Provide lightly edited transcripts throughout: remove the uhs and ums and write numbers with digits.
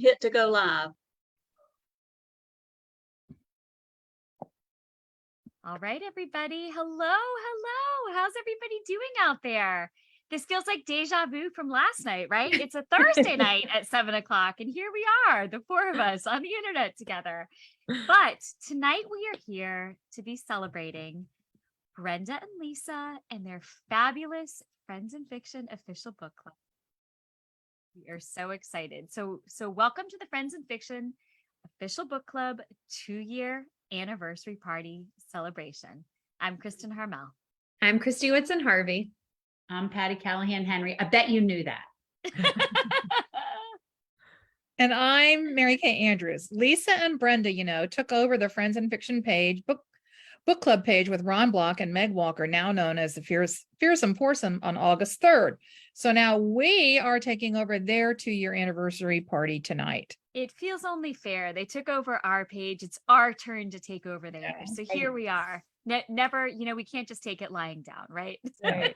and hit to go live. All right, everybody. Hello. How's everybody doing out there? This feels like deja vu from last night, right? It's a Thursday night at 7:00, and here we are, the four of us on the internet together. But tonight we are here to be celebrating Brenda and Lisa and their fabulous Friends in Fiction official book club. We are so excited. So welcome to the Friends in Fiction official book club 2-year anniversary party celebration. I'm Kristen Harmel. I'm Christy Whitson Harvey. I'm Patty Callahan Henry. I bet you knew that. And I'm Mary Kay Andrews. Lisa and Brenda, took over the Friends in Fiction page, book club page with Ron Block and Meg Walker, now known as the Fearsome Foursome, on August 3rd. So now we are taking over their 2-year anniversary party tonight. It feels only fair. They took over our page. It's our turn to take over theirs. Yeah. So here we are. Never, we can't just take it lying down, right? Right.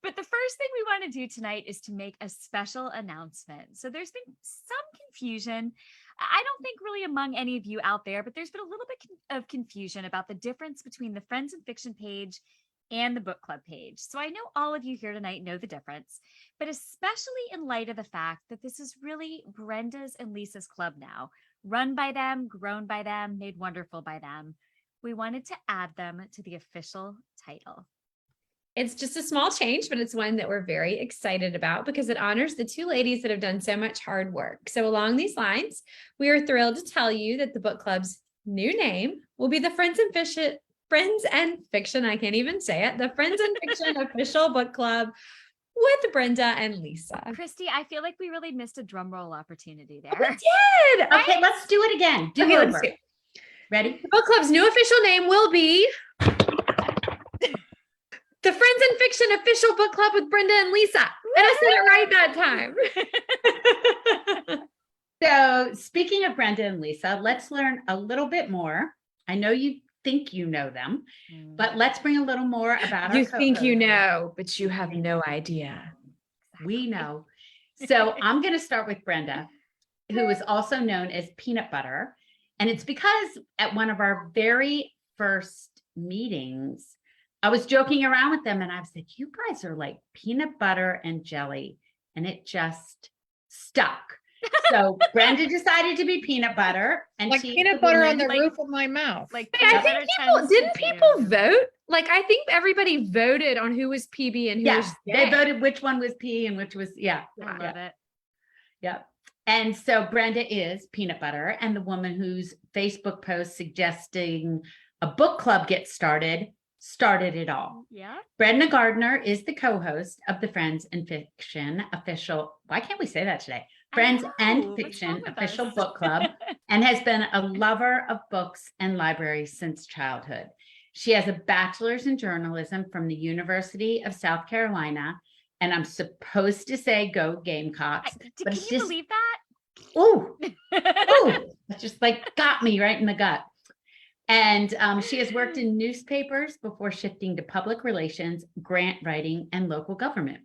But the first thing we want to do tonight is to make a special announcement. So there's been some confusion. I don't think really among any of you out there, but there's been a little bit of confusion about the difference between the Friends in Fiction page and the book club page. So I know all of you here tonight know the difference, but especially in light of the fact that this is really Brenda's and Lisa's club now, run by them, grown by them, made wonderful by them. We wanted to add them to the official title. It's just a small change, but it's one that we're very excited about because it honors the two ladies that have done so much hard work. So along these lines, we are thrilled to tell you that the book club's new name will be the Friends and Fiction, I can't even say it, the Friends and Fiction official book club with Brenda and Lisa. Christy, I feel like we really missed a drum roll opportunity there. We did! Okay, let's do it again. Let's do it. Ready? The book club's new official name will be the Friends in Fiction official book club with Brenda and Lisa. And I said it right that time. So speaking of Brenda and Lisa, let's learn a little bit more. I know you think you know them, but let's bring a little more about our You think you co-hosts. know, but you have no idea. We know. So I'm going to start with Brenda, who is also known as Peanut Butter. And it's because at one of our very first meetings, I was joking around with them and I was like, you guys are like peanut butter and jelly. And it just stuck. So Brenda decided to be peanut butter, and Like she's peanut the butter woman- on the roof of my mouth. Like Hey, I think didn't people vote? Like, I think everybody voted on who was PB and who Yeah, was they J. voted which one was P and which was, I love it. yeah. And so Brenda is peanut butter, and the woman whose Facebook post suggesting a book club get started it all. Yeah. Brenda Gardner is the co-host of the Friends and Fiction official. Why can't we say that today? Friends know, and what's Fiction wrong with official us? book club, and has been a lover of books and libraries since childhood. She has a bachelor's in journalism from the University of South Carolina, and I'm supposed to say go Gamecocks. but Can it's you just- believe that? Ooh, that just like got me right in the gut. And she has worked in newspapers before shifting to public relations, grant writing, and local government.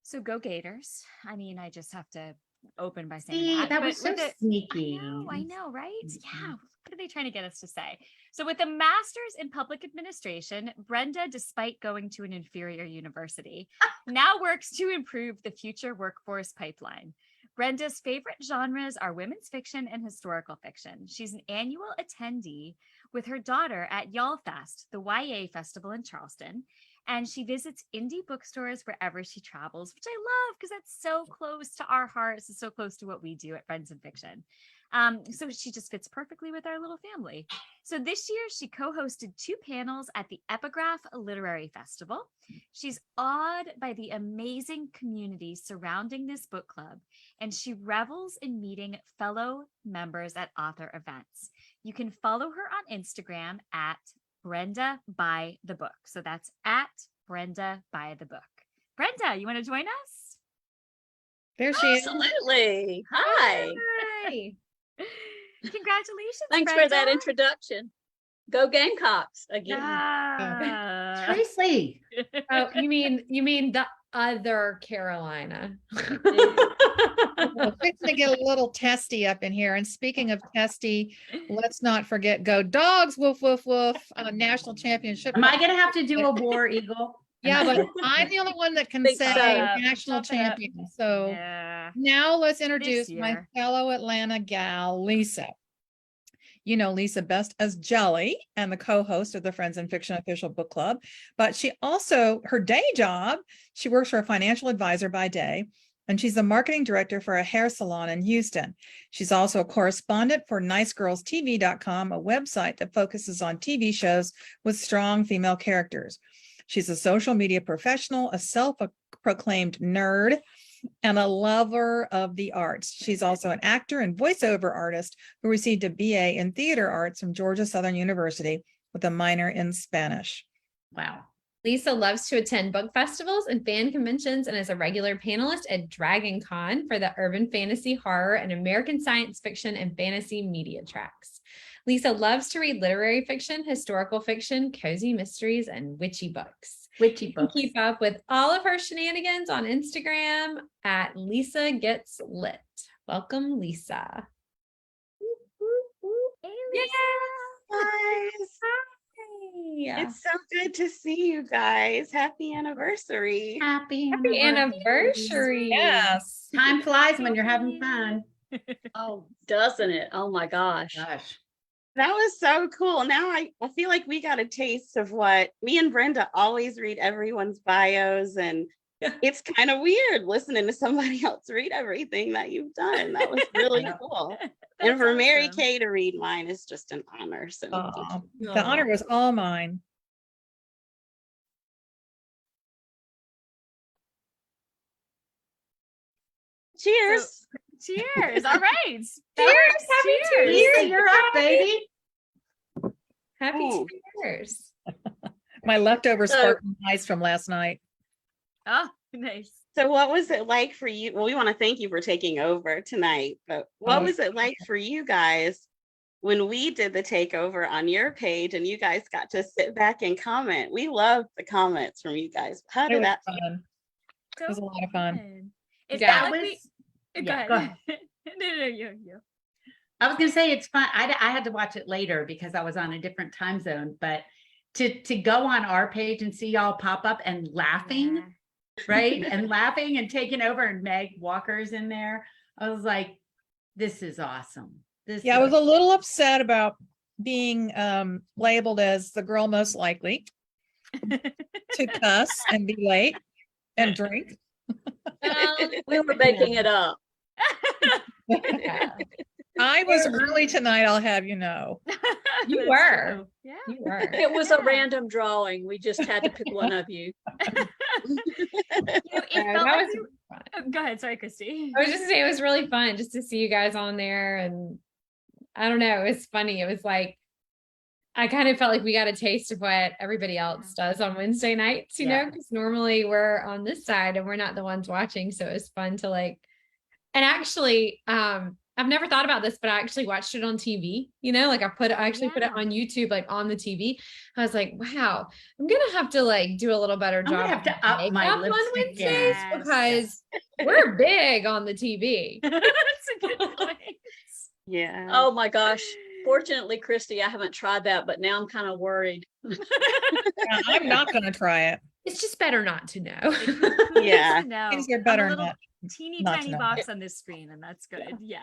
So go Gators. I mean, I just have to open by saying See, that. that but was so with it- sneaky. I know, right? Mhm. Yeah. What are they trying to get us to say? So with a master's in public administration, Brenda, despite going to an inferior university, now works to improve the future workforce pipeline. Brenda's favorite genres are women's fiction and historical fiction. She's an annual attendee with her daughter at Y'all Fest, the YA festival in Charleston. And she visits indie bookstores wherever she travels, which I love because that's so close to our hearts. It's so close to what we do at Friends in Fiction. So she just fits perfectly with our little family. So this year she co-hosted 2 panels at the Epigraph Literary Festival. She's awed by the amazing community surrounding this book club, and she revels in meeting fellow members at author events. You can follow her on Instagram at Brenda by the Book. So that's at Brenda by the Book. Brenda, you want to join us? There she is. Absolutely. Hi. Hi. Congratulations. Thanks for that introduction. Go Gamecocks again. Ah. Seriously. Oh, you mean the other Carolina? We're fixing to get a little testy up in here. And speaking of testy, let's not forget Go Dogs, woof, woof, woof, national championship. Am I gonna have to do a war eagle? Yeah, but I'm the only one that can Think say so. national Stop it up. champion. So Yeah. now let's introduce my year. fellow Atlanta gal, Lisa. You know Lisa best as Jelly and the co-host of the Friends in Fiction Official Book Club. But she also, her day job, she works for a financial advisor by day, and she's the marketing director for a hair salon in Houston. She's also a correspondent for nicegirlstv.com, a website that focuses on TV shows with strong female characters. She's a social media professional, a self-proclaimed nerd, and a lover of the arts. She's also an actor and voiceover artist who received a BA in theater arts from Georgia Southern University with a minor in Spanish. Wow. Lisa loves to attend book festivals and fan conventions and is a regular panelist at Dragon Con for the urban fantasy, horror, and American science fiction and fantasy media tracks. Lisa loves to read literary fiction, historical fiction, cozy mysteries, and witchy books. Witchy You can books. keep up with all of her shenanigans on Instagram at Lisa Gets Lit. Welcome, Lisa. Guys, Hi. it's so good to see you guys. Happy anniversary. Happy Happy anniversary. Yes. Time flies when you're having fun. Oh, doesn't it? Oh my gosh. Gosh. That was so cool. Now I feel like we got a taste of what me and Brenda always read everyone's bios, and it's kind of weird listening to somebody else read everything that you've done. That was really cool. And That's for Mary awesome. Kay to read mine is just an honor. So thank Aw, you. the honor was all mine. Cheers. Cheers. All right. Cheers. Happy Cheers. Lisa, you're up, baby. Happy Ooh. cheers. My leftover So- sparkling ice from last night. Oh, nice. So what was it like for you? Well, we want to thank you for taking over tonight, but what Oh, was it like for you guys when we did the takeover on your page and you guys got to sit back and comment? We loved the comments from you guys. How It did was that fun. It was a lot of fun. It Yeah, felt That like was, we. yeah, Go go ahead. No, you. I was gonna say it's fun. I had to watch it later because I was on a different time zone, but to go on our page and see y'all pop up and laughing, right? And laughing and taking over, and Meg Walker's in there. I was like, this is awesome. This Yeah, I was is- a little upset about being labeled as the girl most likely to cuss and be late and drink. We were making it up. I was early tonight, I'll have you know. You That's were. true. Yeah. You were. It was a Yeah. random drawing. We just had to pick one of you. You know, it Yeah, felt that like was we- oh, go ahead. Sorry, Christy. I was just saying it was really fun just to see you guys on there, and I don't know, it was funny. It was like I kind of felt like we got a taste of what everybody else does on Wednesday nights, you know, Yeah. because normally we're on this side and we're not the ones watching. So it was fun to like, and actually, I've never thought about this, but I actually watched it on TV, you know, like I actually put it Yeah. on YouTube, like on the TV. I was like, wow, I'm gonna have to like do a little better I'm gonna job have to with up my makeup on lipstick Wednesdays game. because we're big on the TV. That's a good point. Yeah. Oh my gosh. Fortunately, Christy, I haven't tried that, but now I'm kind of worried. Yeah, I'm not gonna try it. It's just better not to know. Yeah. No, Things are better little not. teeny not to tiny know. box on this screen, and that's good. Yeah.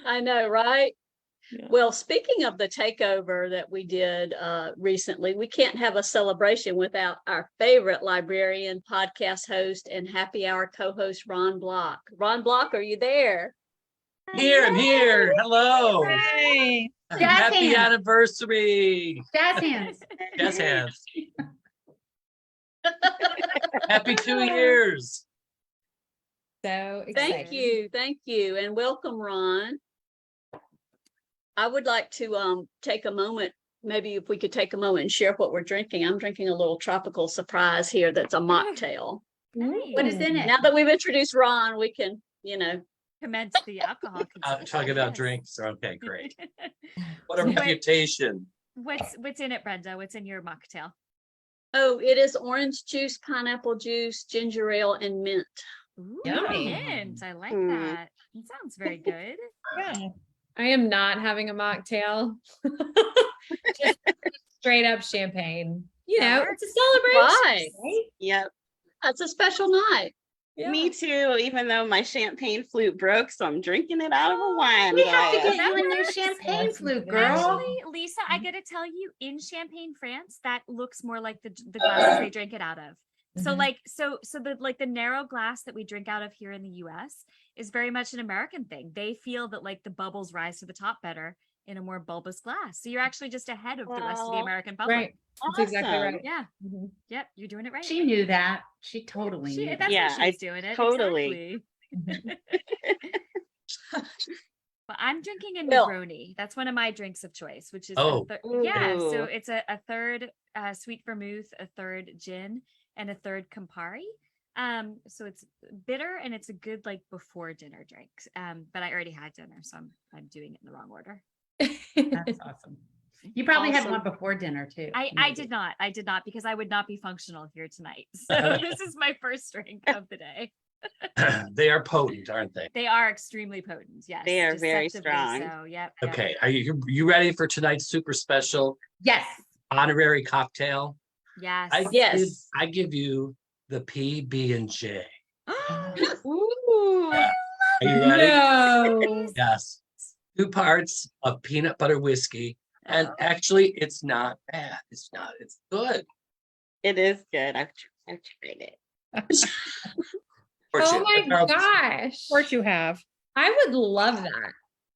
I know, right? Yeah. Well, speaking of the takeover that we did recently, we can't have a celebration without our favorite librarian, podcast host, and happy hour co-host, Ron Block. Ron Block, are you there? Here, I'm here. Hello. Hey, Jazz Happy hands. anniversary. Jazz hands. Yes, hands. Happy 2 years. So excited. Thank you, and welcome, Ron. I would like to take a moment, maybe if we could take a moment and share what we're drinking. I'm drinking a little tropical surprise here that's a mocktail. What is in it? Now that we've introduced Ron, we can, Commence the alcohol. Talking consumption, about yes. drinks. Okay, great. What a Wait. reputation. What's in it, Brenda? What's in your mocktail? oh, it is orange juice, pineapple juice, ginger ale, and mint. Ooh, Yummy. hint. I like Mm. that. It sounds very good. Yeah. I am not having a mocktail. Just straight up champagne. You That know, works. it's a celebration. Right. Right? Yep. That's a special night. Me too, even though my champagne flute broke, so I'm drinking it out of a wine We have to glass. get That you a new works. champagne Yes, flute, exactly. girl. Actually, Lisa, I gotta tell you, in Champagne, France, that looks more like the glasses they drink it out of. So Mhm. like the narrow glass that we drink out of here in the US is very much an American thing. They feel that like the bubbles rise to the top better in a more bulbous glass. So you're actually just ahead of the rest of the Wow. American public. Right. That's exactly Awesome. right. Yeah. Mhm. Yep. You're doing it right. She knew that. She totally She, knew that's that. Yeah, how she's doing it. totally. Exactly. Mhm. Well, I'm drinking a Well- Negroni. That's one of my drinks of choice, which is Oh. yeah. So Ooh. it's a third sweet vermouth, a third gin, and a third Campari. So it's bitter and it's a good like before dinner drink. But I already had dinner, so I'm doing it in the wrong order. That's awesome. You probably had Awesome. one before dinner too. I maybe. did not. I did not because I would not be functional here tonight. So this is my first drink of the day. They are potent, aren't they? They are extremely potent. Yes, They are very deceptively strong. So, yep. Okay, are you ready for tonight's super special Yes. honorary cocktail? Yes. Yes. I give you the PB&J. Ooh. Are you ready? No. Yes. 2 parts of peanut butter whiskey. And Oh. actually, it's not bad. It's good. It is good. I've tried it. Oh my gosh. Of course you have. I would love that.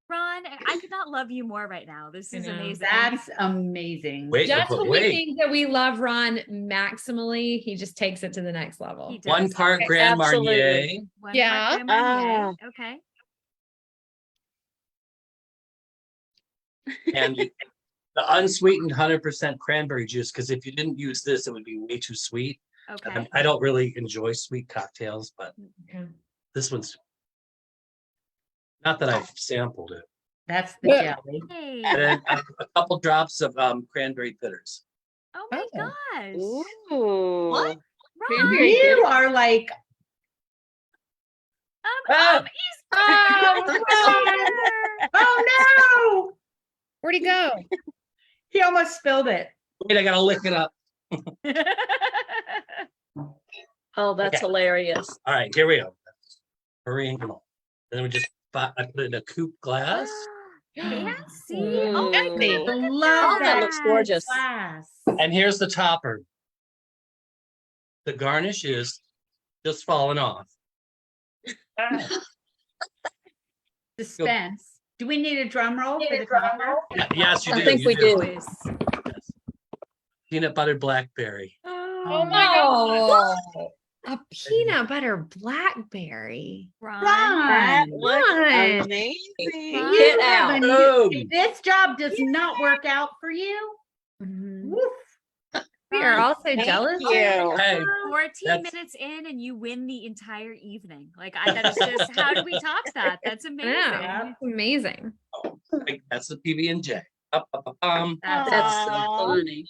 Ron, I could not love you more right now. This I is know. amazing. That's amazing. Wait, Just but when we wait. think that we love Ron maximally, he just takes it to the next level. He does. 1 part Okay, Grand absolutely. Marnier. One part Yeah. Grand Marnier. Okay. And the unsweetened 100% cranberry juice, because if you didn't use this, it would be way too sweet. Okay. I don't really enjoy sweet cocktails, but Okay. this one's not that I've sampled it. That's the Yeah. jelly. Hey. And then a couple drops of cranberry bitters. Oh my Oh. gosh. Ooh. What? Ron. You are like, Ah! oh Where'd he go? no! He almost spilled it. Wait, I gotta lick it up. Oh, that's Okay. hilarious. All right, here we go. Hurrying, come on. And then we just I put it in a coupe glass. Fancy. Ooh. Oh my Fancy. God. look at Love Oh, that looks that. gorgeous. Glass. And here's the topper. The garnish is just falling off. Suspense. Do we need a drum roll for the topper? Yes, you I do. think you we do. Boys. Peanut butter blackberry. Oh my God. A peanut butter blackberry. Ron. That Ron, looks Ron. amazing. Ron. Get you have out. a new- Boom. if this job does not work out for you, woof. We are Ron, also Thank jealous. you. Hey, 14 That's- minutes in and you win the entire evening. Like that is just how do we top that? That's amazing. Yeah, that's amazing. that's the PB&J. That's That's so Aw. funny.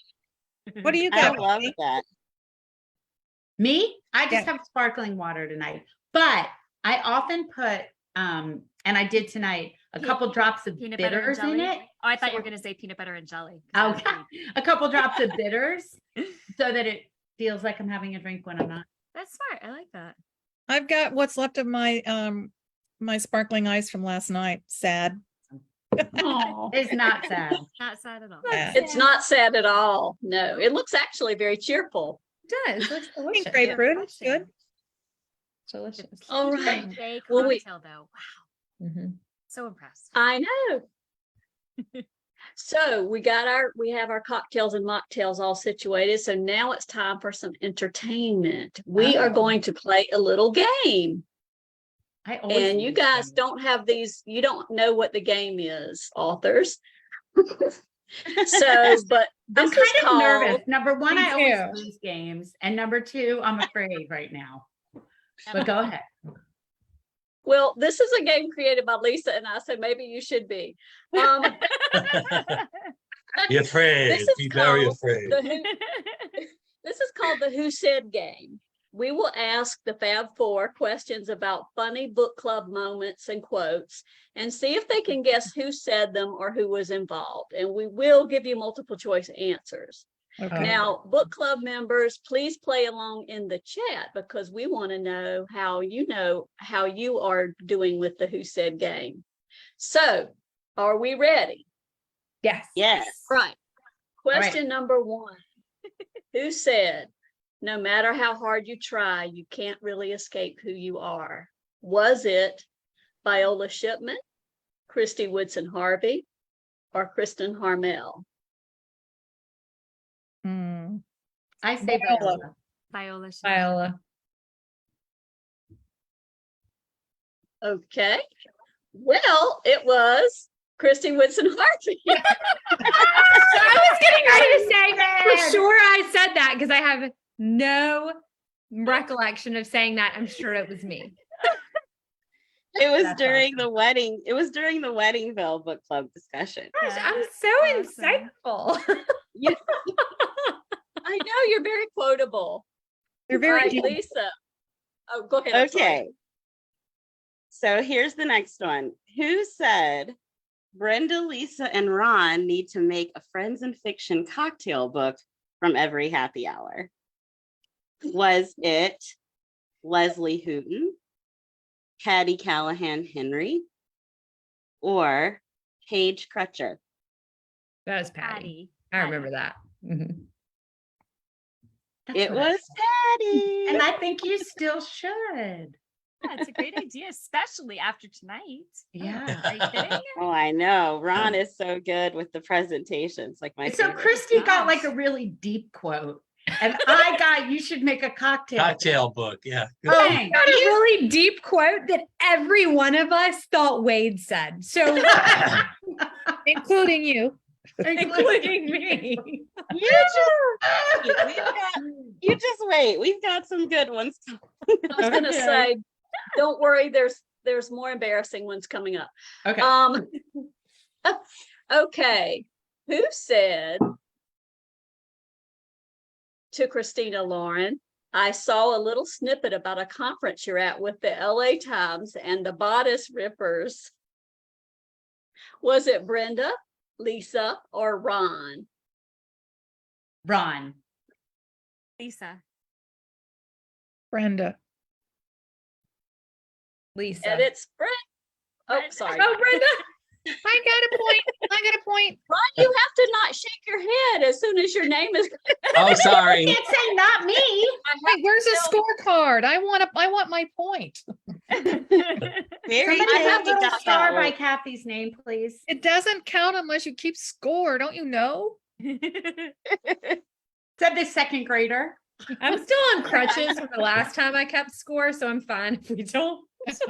What do you I got? love Becky? that. Me, I just Yeah. have sparkling water tonight, but I often put, and I did tonight, a Pe- couple drops of peanut butter and bitters in jelly. it. Oh, I thought you were So- gonna say peanut butter and jelly. 'cause Okay, that's sweet. a couple drops of bitters so that it feels like I'm having a drink when I'm not. That's smart. I like that. I've got what's left of my my sparkling ice from last night. Sad. Oh, it's not sad. Not sad at all. Sad. It's not sad at all. No, it looks actually very cheerful. It does. Looks delicious. Grapefruit. It's good. Delicious. All right. Day Well, we- cocktail though. Wow. Mhm. So impressed. I know. So we have our cocktails and mocktails all situated. So now it's time for some entertainment. We are Oh. going to play a little game. I always And you lose guys things. don't have these, you don't know what the game is, authors. So, but I'm this is kind of called, nervous. Number one, Me I always too. lose games, and number two, I'm afraid right now. But go ahead. well, this is a game created by Lisa and I, so maybe you should be. Be afraid. This is Be very called afraid. the Who- This is called the Who Said game. we will ask the Fab Four questions about funny book club moments and quotes and see if they can guess who said them or who was involved. And we will give you multiple choice answers. Okay. Now, book club members, please play along in the chat because we want to know how you are doing with the Who Said game. So, are we ready? Yes. Yes. Right. Question number 1. Who said, no matter how hard you try, you can't really escape who you are? Was it Viola Shipman, Christy Woodson Harvey, or Kristen Harmel? Hmm. I say Viola. Viola. Viola. Viola. Okay. Well, it was Christy Woodson Harvey. I was getting ready to say for sure I said that because I have no recollection of saying that. I'm sure it was me. It was That's during the wedding. It was during the Weddingville book club discussion. Gosh, I'm Awesome. so insightful. I know you're very quotable. You're All very right, deep. Lisa. Oh, go ahead. I'm sorry. Okay. So here's the next one. Who said Brenda, Lisa, and Ron need to make a Friends and Fiction cocktail book from every happy hour? Was it Leslie Houghton, Patty Callahan Henry, or Paige Crutcher? That was Patty. Patty. I remember that. Mhm. That's It what I was Patty. And I think you still should. Yeah, it's a great idea, especially after tonight. Yeah. Are you kidding? Oh, I know. Ron is so good with the presentations. Like my So favorite. Christy got like Gosh. a really deep quote. And I got, you should make a cocktail. Cocktail book, yeah. Oh, Got a really deep quote that every one of us thought Wade said. So Including you. including me. You just wait. We've got some good ones. I was gonna Okay. say, don't worry, there's more embarrassing ones coming up. Okay. Okay. Who said to Christina Lauren, I saw a little snippet about a conference you're at with the LA Times and the bodice rippers. Was it Brenda, Lisa, or Ron? Ron. Lisa. Brenda. Lisa. And it's Brenda. Oh, Brenda. sorry. Oh, Brenda. I got a point. I got a point. Ron, you have to not shake your head as soon as your name is. Oh, sorry. Can't say not me. Wait, where's the scorecard? I want my point. Very Somebody good. have You a got star that by one. Kathy's name, please. It doesn't count unless you keep score, don't you know? Said the second grader. I'm still on crutches from the last time I kept score, so I'm fine if we don't.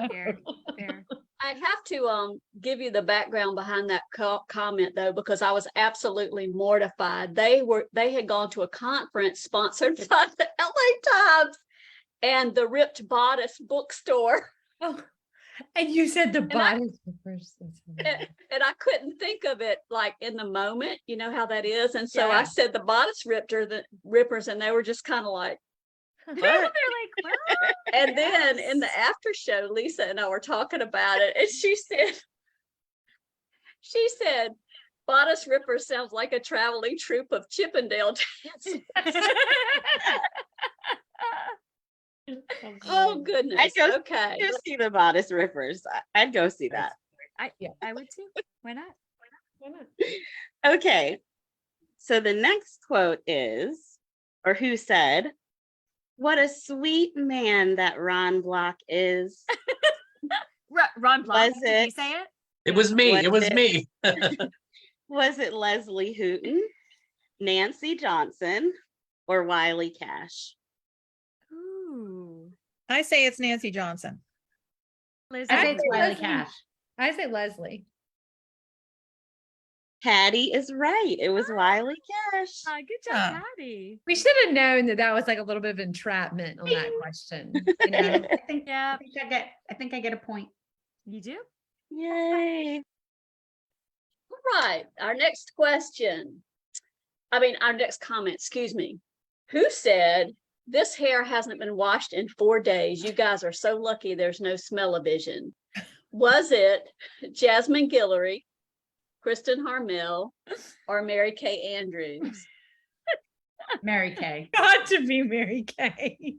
Fair, fair. I have to give you the background behind that comment though, because I was absolutely mortified. They had gone to a conference sponsored by the LA Times and the Ripped Bodice bookstore. Oh, and you said the I- bodies were first. And I couldn't think of it like in the moment, you know how that is. And so I Yeah. said the bodice rippers, and they were just kind of like, They're like, well, and then in the after show, Lisa and I were talking about it, and she said, bodice rippers sounds like a traveling troupe of Chippendale dancers. Oh goodness. I'd go Okay. Go see the bodice rippers. I'd go see that. I would too. Why not? Okay. So the next quote is, or who said, what a sweet man that Ron Block is. Ron Blanc, Was did you it? say it? It was me. Was It was it? me. Was it Leslie Houghton, Nancy Johnson, or Wiley Cash? Ooh. I say it's Nancy Johnson. Liz, I say it's Wiley Leslie. Cash. I say Leslie. Patty is right. It was Wiley Cash. good job, Huh. Patty. We should have known that was like a little bit of entrapment on that question. You know? Yeah, I think I get a point. you do. Yay. All right. Our next comment, excuse me. Who said This hair hasn't been washed in 4 days. You guys are so lucky there's no smell-o-vision. Was it Jasmine Guillory, Kristen Harmel, or Mary Kay Andrews? Mary Kay. Got to be Mary Kay.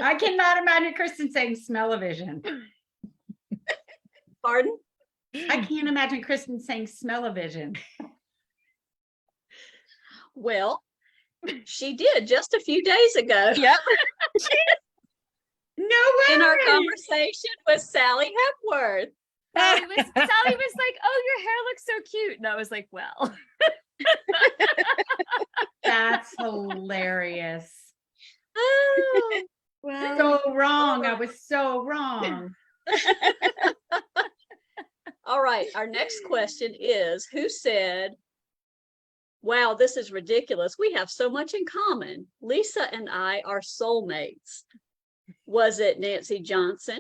I cannot imagine Kristen saying smell-o-vision. Pardon? I can't imagine Kristen saying smell-o-vision. Well, she did just a few days ago. Yep. No way. In our conversation with Sally Hepworth. Sally was like, "Oh, your hair looks so cute," and I was like, "Well." That's hilarious. Oh, well, So wrong. I was so wrong. all right. Our next question is, who said, "Wow, this is ridiculous. We have so much in common. Lisa and I are soulmates." Was it Nancy Johnson,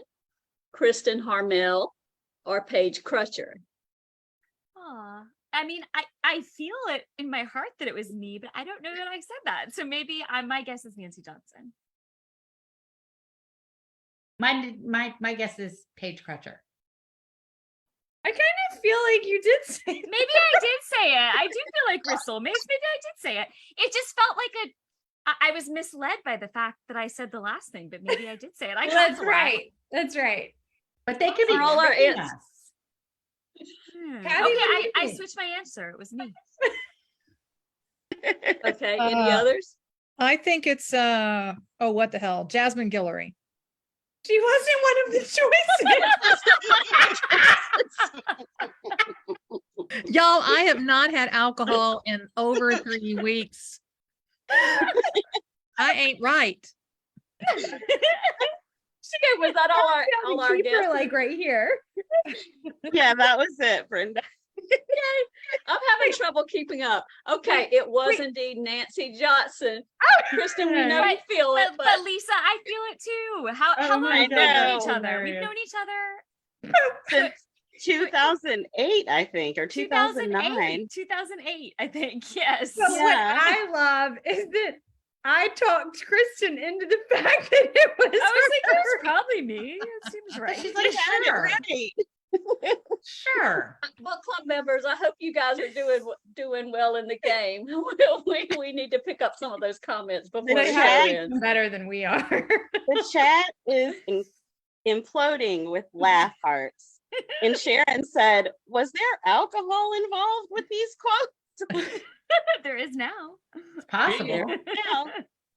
Kristen Harmel, or Paige Crutcher? Aw. I mean, I feel it in my heart that it was me, but I don't know that I said that. So maybe my guess is Nancy Johnson. My guess is Paige Crutcher. I kind of feel like you did say Maybe I did say it. I do feel like we're soulmates. Maybe I did say it. It just felt like I was misled by the fact that I said the last thing, but maybe I did say it. I That's can't lie. right. That's right. But they could be For all our tricking ants. us. Hmm. Kathy, Okay, what do you I think? switched my answer. It was me. Okay, any Uh, others? I think it's oh, what the hell? Jasmine Guillory. She wasn't one of the choices. Y'all, I have not had alcohol in over 3 weeks. I ain't right. Was that all our Keep her guesses? like right here. Yeah, that was it, Brenda. I'm having trouble keeping up. Okay, it was indeed Nancy Johnson. Kristen, we know you feel it, But Lisa, I feel it too. How Oh long my have we known God. each other? We've Hilarious. known each other Since 2008, I think, or 2009. 2008, I think. Yes. But Yeah. what I love is that I talked Kristen into the fact that it was I was like, it was her. probably me. It seems right. She's We like, had it sure, right. sure. book club members, I hope you guys are doing well in the game. we need to pick up some of those comments before the They show had- ends. Better than we are. The chat is imploding with laugh hearts. And Sharon said, "Was there alcohol involved with these quotes?" There is now. It's possible. Now,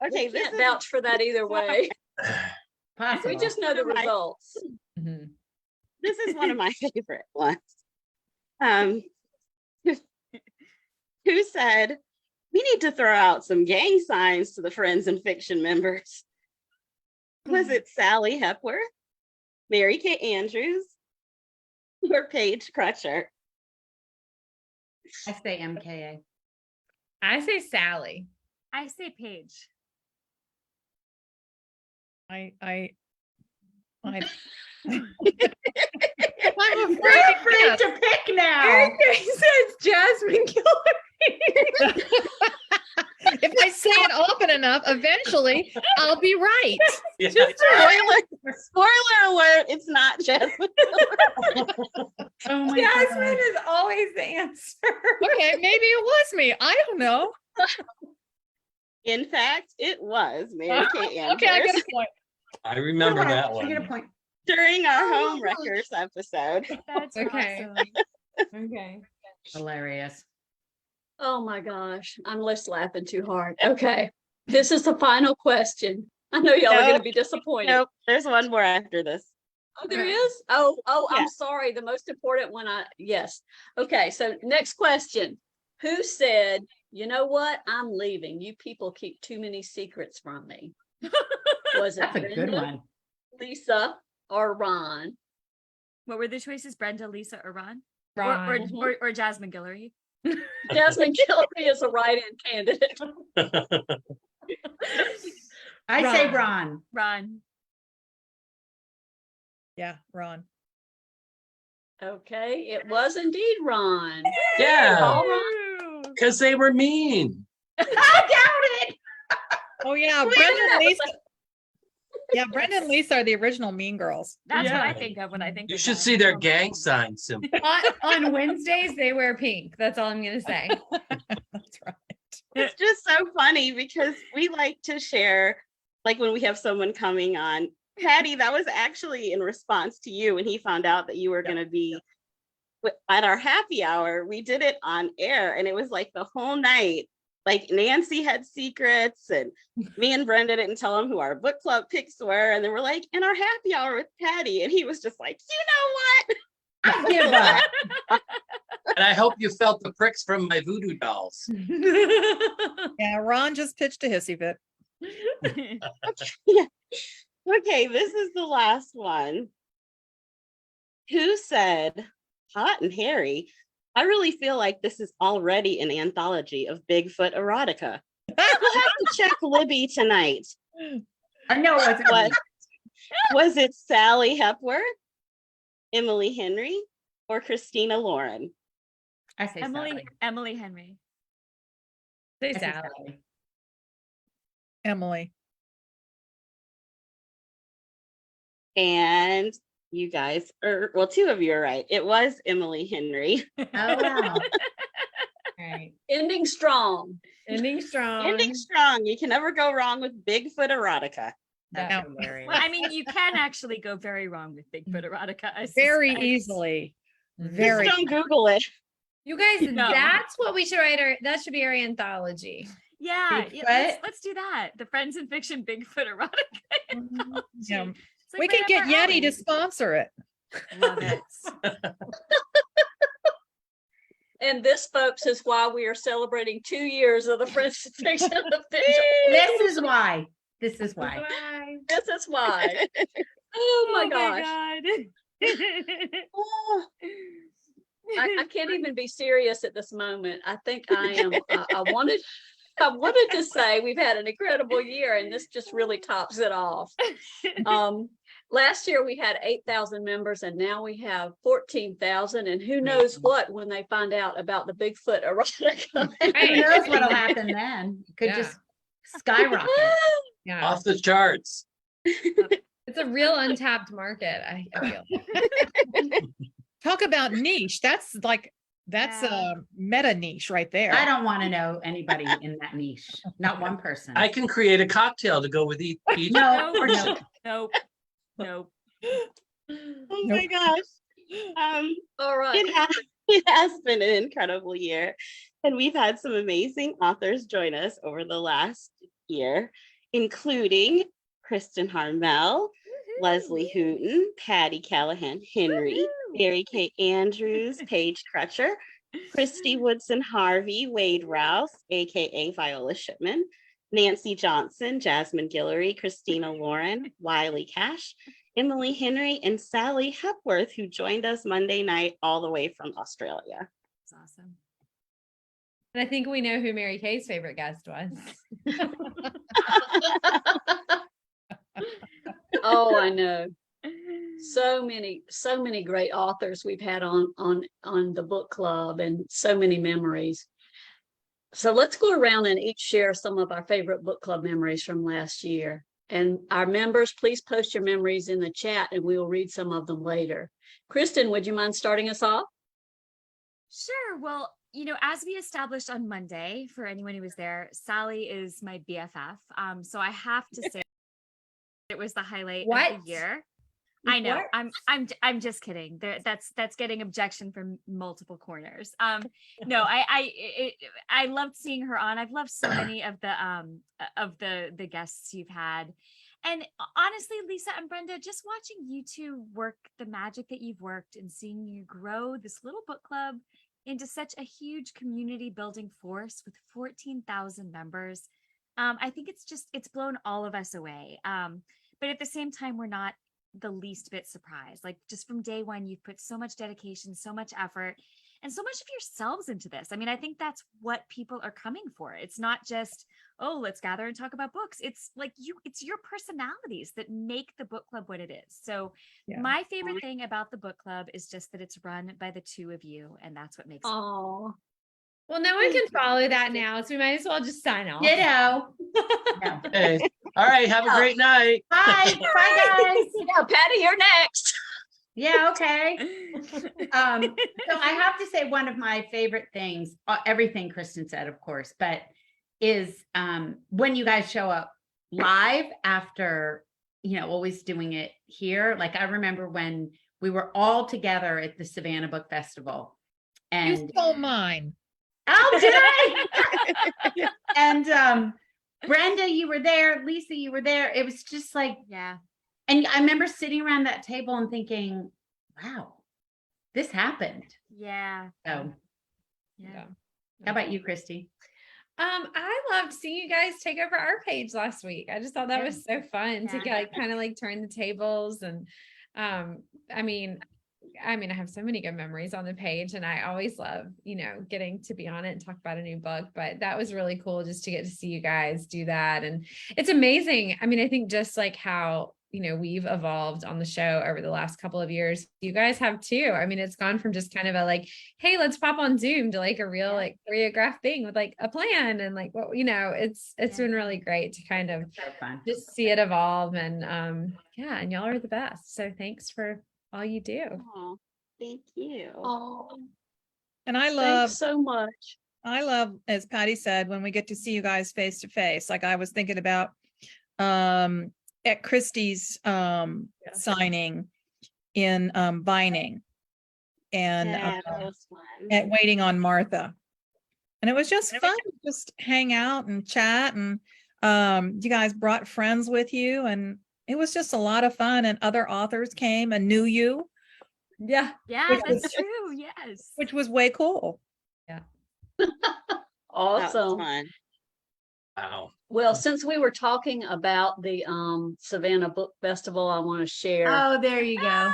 okay, this Can't is vouch for that either way. Possible. We just know the Right. results. Mhm. this is one of my favorite ones. Who said, "We need to throw out some gang signs to the Friends and Fiction members"? Was it Sally Hepworth, Mary Kay Andrews, or Paige Crutcher? I say MKA. I say Sally. I say Paige. I'm I'm afraid We're to free guess. to pick now. Mary Kay says Jasmine Guillory. If I say it often enough, eventually I'll be right. Yeah. Spoiler alert, it's not Jasmine. Oh my Jasmine God. is always the answer. Okay, maybe it was me. I don't know. In fact, it was Mary Kay Andrews. Okay, I get a point. I remember that You get a one. point. During our Oh, home wreckers episode. That's Okay. awesome. Okay. Hilarious. Oh my gosh, I'm just laughing too hard. Okay, this is the final question. I know y'all are going to Nope. be disappointed. Nope, there's one more after this. Oh, there is? Oh, Yeah. I'm sorry. The most important one, yes. Okay, so next question. Who said, "You know what? I'm leaving. You people keep too many secrets from me"? Was it That's a good Brenda, one. Lisa, or Ron? What were the choices? Brenda, Lisa, or Ron? Ron. Or Jasmine Guillory? Jasmine Guillory is a write-in candidate. I say Ron. Ron. Ron. Yeah, Ron. Okay, it was indeed Ron. Yeah, All Ron. Woo! because they were mean. I doubt it. Oh yeah, Brenda and Lisa. Yeah, Brenda and Lisa are the original Mean Girls. That's what I Yeah. think of when I think You of should them. see their Oh, gang sign symbol. On Wednesdays, they wear pink. That's all I'm gonna say. That's right. It's just so funny because we like to share, like when we have someone coming on. Patty, that was actually in response to you when he found out that you were going to be at our happy hour. We did it on air and it was like the whole night. Like Nancy had secrets and me and Brenda didn't tell him who our book club picks were. And then we're like, in our happy hour with Patty. And he was just like, you know what? I give up. And I hope you felt the pricks from my voodoo dolls. Yeah, Ron just pitched a hissy fit. Okay, this is the last one. Who said, hot and hairy? I really feel like this is already an anthology of Bigfoot erotica. We'll have to check Libby tonight. I know it wasn't What me. was it? Sally Hepworth, Emily Henry, or Christina Lauren? I say Sally. Emily Henry. Say I say Sally. Sally. Emily. And you guys are, well, two of you are right. It was Emily Henry. Oh wow. Right. Ending strong. Ending strong. Ending strong. You can never go wrong with Bigfoot erotica. That's Yeah. hilarious. Well, I mean, you can actually go very wrong with Bigfoot erotica. I Very suspect. easily. Just Very. Just don't Google it. You guys, No. that's what we should write. That should be our anthology. Yeah, Bigfoot? let's do that. The Friends in Fiction Bigfoot erotica. anthology. Yeah. It's like We right can up get our Yeti to alley. sponsor it. Love it. And this, folks, is why we are celebrating 2 years of the French Fiction Official. This is why. This is why. Bye. This is why. Oh my gosh. God. Oh, I can't even be serious at this moment. I think I am. I wanted to say we've had an incredible year, and this just really tops it off. Last year we had 8,000 members, and now we have 14,000. And who knows what when they find out about the Bigfoot erotica? Who knows what'll happen then? It could Yeah. just skyrocket. Yeah. Off the charts. It's a real untapped market. I feel. Talk about niche. That's Yeah. a meta niche right there. I don't want to know anybody in that niche. Not one person. I can create a cocktail to go with each. No, or Nope. no. Nope. oh my gosh. All right. It has been an incredible year. And we've had some amazing authors join us over the last year, including Kristen Harmel, Leslie Hooten, Patty Callahan Henry, Mary Kay Andrews, Paige Crutcher, Christy Woodson Harvey, Wade Rouse, aka Viola Shipman, Nancy Johnson, Jasmine Guillory, Christina Lauren, Wiley Cash, Emily Henry, and Sally Hepworth, who joined us Monday night all the way from Australia. It's awesome. And I think we know who Mary Kay's favorite guest was. Oh, I know. So many great authors we've had on the book club, and so many memories. So let's go around and each share some of our favorite book club memories from last year. And our members, please post your memories in the chat and we will read some of them later. Kristen, would you mind starting us off? Sure. Well, as we established on Monday, for anyone who was there, Sally is my BFF. So I have to say it was the highlight of the year. I know. What? I'm just kidding. That's getting objection from multiple corners. No, I loved seeing her on. I've loved so many of the guests you've had. And honestly, Lisa and Brenda, just watching you two work the magic that you've worked and seeing you grow this little book club into such a huge community building force with 14,000 members. I think it's blown all of us away. But at the same time, we're not the least bit surprised. Like, just from day one, you've put so much dedication, so much effort, and so much of yourselves into this. I mean, I think that's what people are coming for. It's not just, oh, let's gather and talk about books. It's like it's your personalities that make the book club what it is. So Yeah. my favorite thing about the book club is just that it's run by the two of you, and that's what makes it. Oh, Well, no one can follow that now, so we might as well just sign off. Ditto. No. Hey, all right, have a great night. Bye. Bye, guys. Yeah, Patty, you're next. Yeah, okay. So I have to say one of my favorite things, everything Kristen said, of course, but is when you guys show up live after, always doing it here. Like I remember when we were all together at the Savannah Book Festival. You And stole mine. oh, did I? And Brenda, you were there. Lisa, you were there. It was just like, Yeah. and I remember sitting around that table and thinking, wow, this happened. Yeah. So Yeah. how about you, Christy? I loved seeing you guys take over our page last week. I just thought that was so fun to Yeah. kind of like turn the tables. And I mean, I have so many good memories on the page, and I always love, getting to be on it and talk about a new book. But that was really cool just to get to see you guys do that. And it's amazing. I mean, I think just like how, we've evolved on the show over the last couple of years, you guys have too. I mean, it's gone from just kind of a like, hey, let's pop on Zoom to like a real like choreographed thing with like a plan and like what, it's been really great to kind of So fun. just see it evolve. And and y'all are the best. So thanks for all you do. Oh, thank you. Oh, And I thanks so much. as Patty said, when we get to see you guys face to face. Like I was thinking about at Christie's signing in Vining and Yeah, that was fun. at Waiting on Martha. And it was just fun to just hang out and chat. And you guys brought friends with you, and it was just a lot of fun. And other authors came and knew you. Yeah. Yeah, Which that's was- true. Yes. Which was way cool. That was Awesome. fun. Wow. Well, since we were talking about the Savannah Book Festival, I want to share Oh, there you go.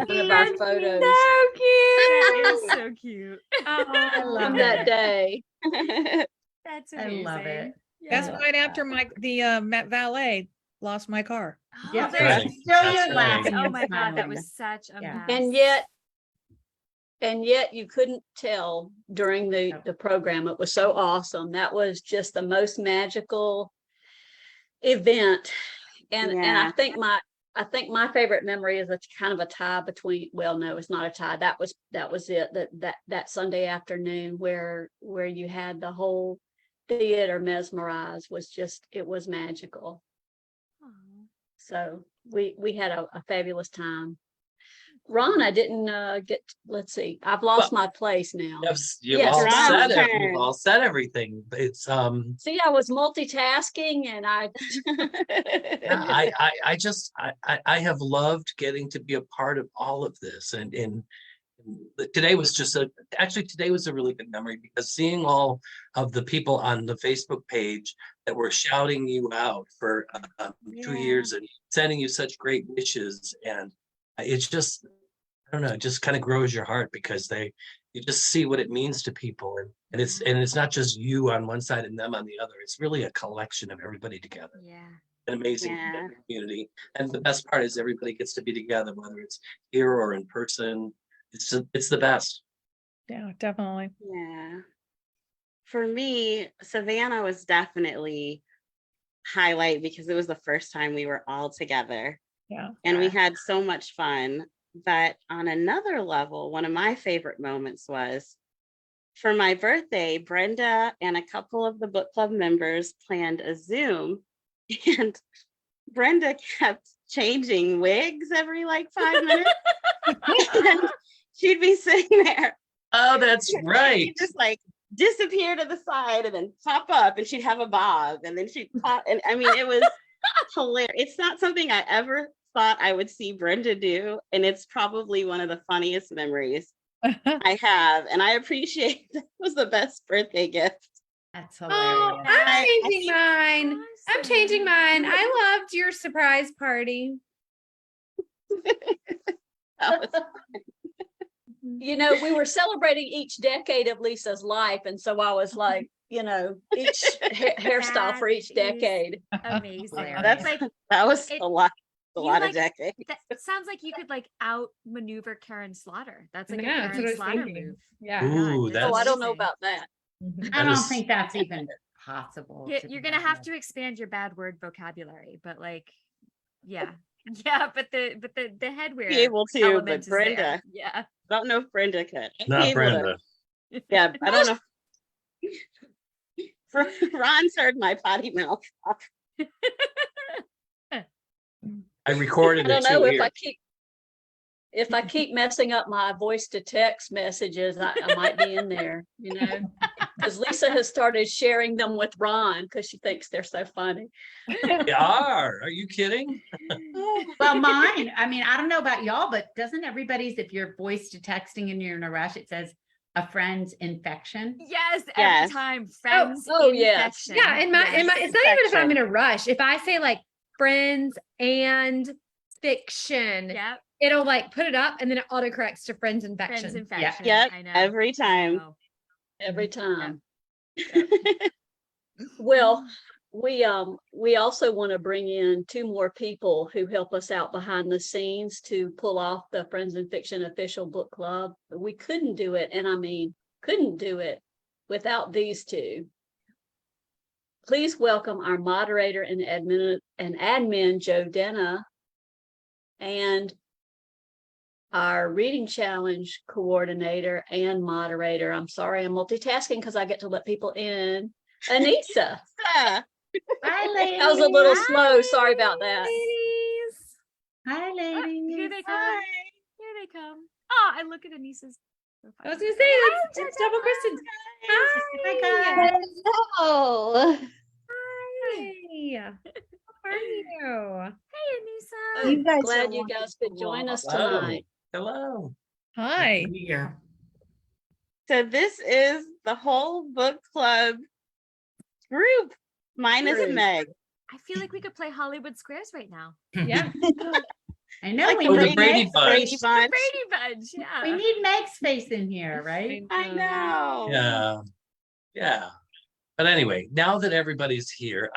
one of our photos So cute. That is so cute. I love from it. that day. That's I amazing. love it. That's Yeah. right after the Met Valet lost my car. Oh, Yeah, there right. you still That's you're right. laughing. Oh and my God, that smiling. was such a Yeah. mess. And yet you couldn't tell during the program. It was so awesome. That was just the most magical event. And I Yeah. think my favorite memory is a kind of a tie between, well, no, it's not a tie. That was it. That Sunday afternoon where you had the whole theater mesmerized it was magical. Aw. So we had a fabulous time. Ron, I didn't let's see. I've lost my place now. You've Yes, all Ron's said turn. you've all said everything. It's See, I was multitasking and I I have loved getting to be a part of all of this, and today was today was a really good memory, because seeing all of the people on the Facebook page that were shouting you out for 2 years and sending you such great wishes, and it's just, I don't know, it just kind of grows your heart, because you just see what it means to people, and it's not just you on one side and them on the other. It's really a collection of everybody together. Yeah. An amazing Yeah. community, and the best part is everybody gets to be together, whether it's here or in person. It's the best. Yeah, definitely. Yeah. For me, Savannah was definitely highlight because it was the first time we were all together. Yeah. And we had so much fun. But on another level, one of my favorite moments was for my birthday, Brenda and a couple of the book club members planned a Zoom, and Brenda kept changing wigs every like 5 minutes. And she'd be sitting there. Oh, that's right. She'd just like disappear to the side and then pop up, and she'd have a bob, and then she'd pop. And I mean, it was hilarious. It's not something I ever thought I would see Brenda do. And it's probably one of the funniest memories I have. And I appreciate that. It was the best birthday gift. That's Oh, hilarious. I'm changing mine. I'm changing mine. I loved your surprise party. That was you know, we were celebrating each decade of Lisa's life. And so I was like, you know, each hairstyle for each That is decade. Amazing. Hilarious. That's It's like that was it- a lot. a You lot of like- decades. That sounds like you could like outmaneuver Karen Slaughter. That's like Yeah, a that's what I Karen was Slaughter thinking. move. Yeah. Ooh, that's Oh, I don't know amazing. about that. Mhm. I That don't is- think that's even possible. You're gonna have to expand your bad word vocabulary, but like, yeah, yeah. But the headwear Be able to, element but is there. Brenda, Yeah. I don't know if Brenda could. I'd be Not able to- Brenda. Yeah, I don't know. Ron's heard my potty mouth. I recorded I don't it too know if here. I keep messing up my voice to text messages, I might be in there, because Lisa has started sharing them with Ron because she thinks they're so funny. They are. Are you kidding? Well, mine, I mean, I don't know about y'all, but doesn't everybody's, if you're voice to texting and you're in a rush, it says a friend's infection? Yes, every Yes. time friends. oh, yes. infection. Yeah, it's not even if I'm in a rush. If I say like friends and fiction, Yeah, it'll like put it up and then it autocorrects to friends and friends fiction. infection. Yep, I know. every I time. know. Every time. Mm. Well, we also want to bring in 2 more people who help us out behind the scenes to pull off the Friends in Fiction official book club. We couldn't do it, and I mean couldn't do it without these 2. Please welcome our moderator and admin Joe Denna, and our reading challenge coordinator and moderator. I'm sorry, I'm multitasking because I get to let people in. Anissa. Yeah. Hi, ladies. That was a little slow. Sorry about that. Ladies. Hi, Ah, ladies. here they come. Hi. Here they come. Oh, I look at Anissa's profile. I was gonna say it's double Kristen's. Hi, guys. Oh, Hi. How are you? Hey, Anissa. You guys Glad are you guys could join us Hello. tonight. Hello. Hi. Here. so this is the whole book club group minus Group. Meg. I feel like we could play Hollywood Squares right now. Yeah. I know Like we Oh, the need Brady Meg's Bunch. Brady face. Bunch. Brady Bunch, yeah. We need Meg's face in here, right? I know. Yeah. Yeah. But anyway, now that everybody's here,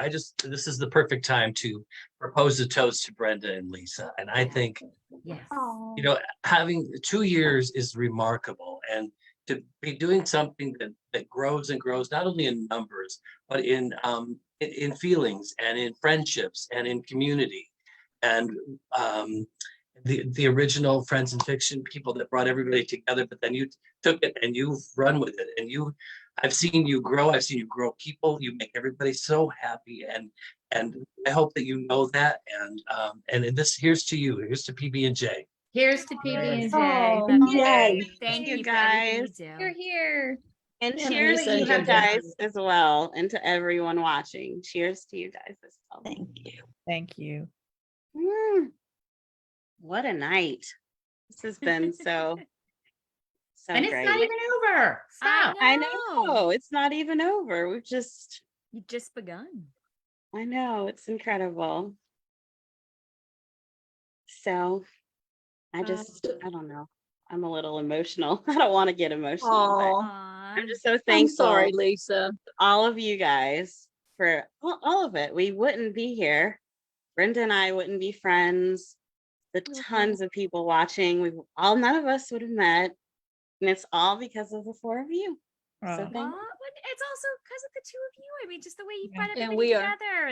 this is the perfect time to propose a toast to Brenda and Lisa. And I think, Yes. having 2 years is remarkable, and to be doing something that grows and grows, not only in numbers, but in feelings and in friendships and in community. And the original Friends in Fiction people that brought everybody together, but then you took it and you've run with it, and I've seen you grow. I've seen you grow people. You make everybody so happy, and I hope that you know that. And this, here's to you. Here's to PB&J. Here's to PB&J. Oh, Love you. yay. Thank You you for everything guys. you do. You're here. And Yeah, cheers Anissa to and you Joe Denna. guys as well, and to everyone watching. Cheers to you guys as well. Thank you. Thank you. What a night. This has been so And it's great. not even over. Stop. I know. It's not even over. We've just, You've just begun. I know, it's incredible. So I don't know. I'm a little emotional. I don't want to get emotional, but Oh, Aw. I'm just so I'm thankful sorry, Lisa. to all of you guys for all of it. We wouldn't be here. Brenda and I wouldn't be friends. The tons of people watching, none of us would have met. And it's all because of the 4 of you. So Oh. thank Well, but it's also because of the 2 of you. I mean, just the way you Yeah. brought And everybody we are. together,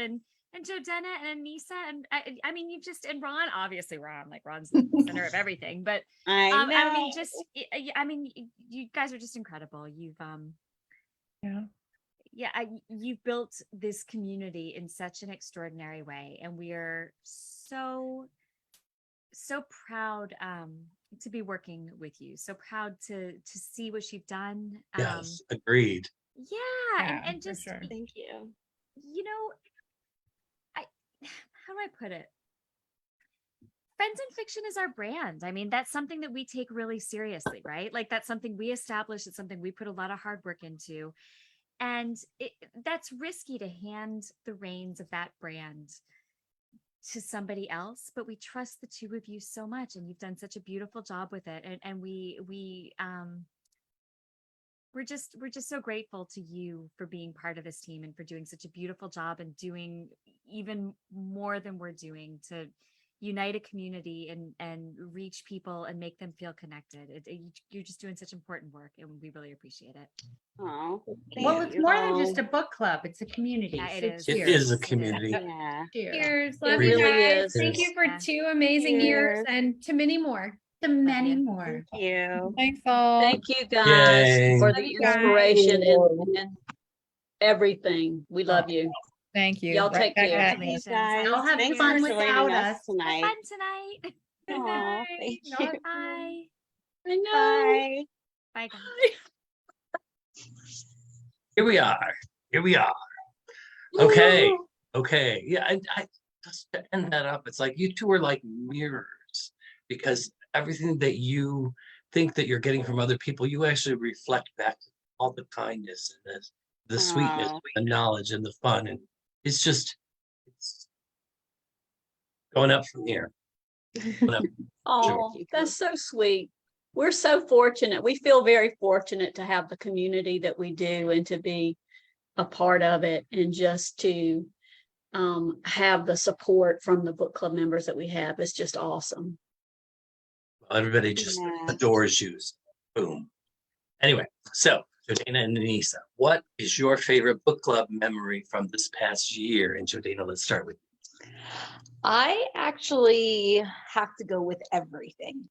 and Joe Denna and Anissa, and I mean, and Ron, obviously Ron's the center of everything. But I know. I mean, I mean, you guys are just incredible. You've Yeah. you've built this community in such an extraordinary way, and we are so proud to be working with you. So proud to see what you've done. Yes, agreed. Yeah, Yeah, and for just sure. Thank you. How do I put it? Friends in Fiction is our brand. I mean, that's something that we take really seriously, right? Like that's something we established. It's something we put a lot of hard work into. And that's risky to hand the reins of that brand to somebody else, but we trust the 2 of you so much, and you've done such a beautiful job with it. And we're just so grateful to you for being part of this team and for doing such a beautiful job and doing even more than we're doing to unite a community and reach people and make them feel connected. You're just doing such important work, and we really appreciate it. Oh, Well, thank it's you. more than just a book club, it's a community. Yeah, it So is. It cheers. is a It is. community. Yeah. Cheers. It Love you really guys. is. Thank you for Yeah. 2 amazing years Cheers. and to many more. To many you. more. Thank you. Thanks all. Thank you guys Yay. for Love the you guys. inspiration and everything. We love you. Thank you. Y'all Right take back care. at Thank you you. guys. Y'all have Thanks fun for without joining us. us tonight. Fun tonight. Aw, night. thank Y'all you. Bye. I know. Bye. Bye, guys. Here we are. Here we are. Okay. Okay. Yeah. I just to end that up. It's like you two are like mirrors, because everything that you think that you're getting from other people, you actually reflect back all the kindness and the sweetness, Aw. the knowledge and the fun. And it's going up from here. Going up. Oh, you, that's so sweet. We're so fortunate. We feel very fortunate to have the community that we do and to be a part of it, and just to have the support from the book club members that we have. It's just awesome. Everybody just Yeah. adores you. Boom. Anyway, so Jordana and Anissa, what is your favorite book club memory from this past year? And Jordana, let's start with I actually have to go with everything.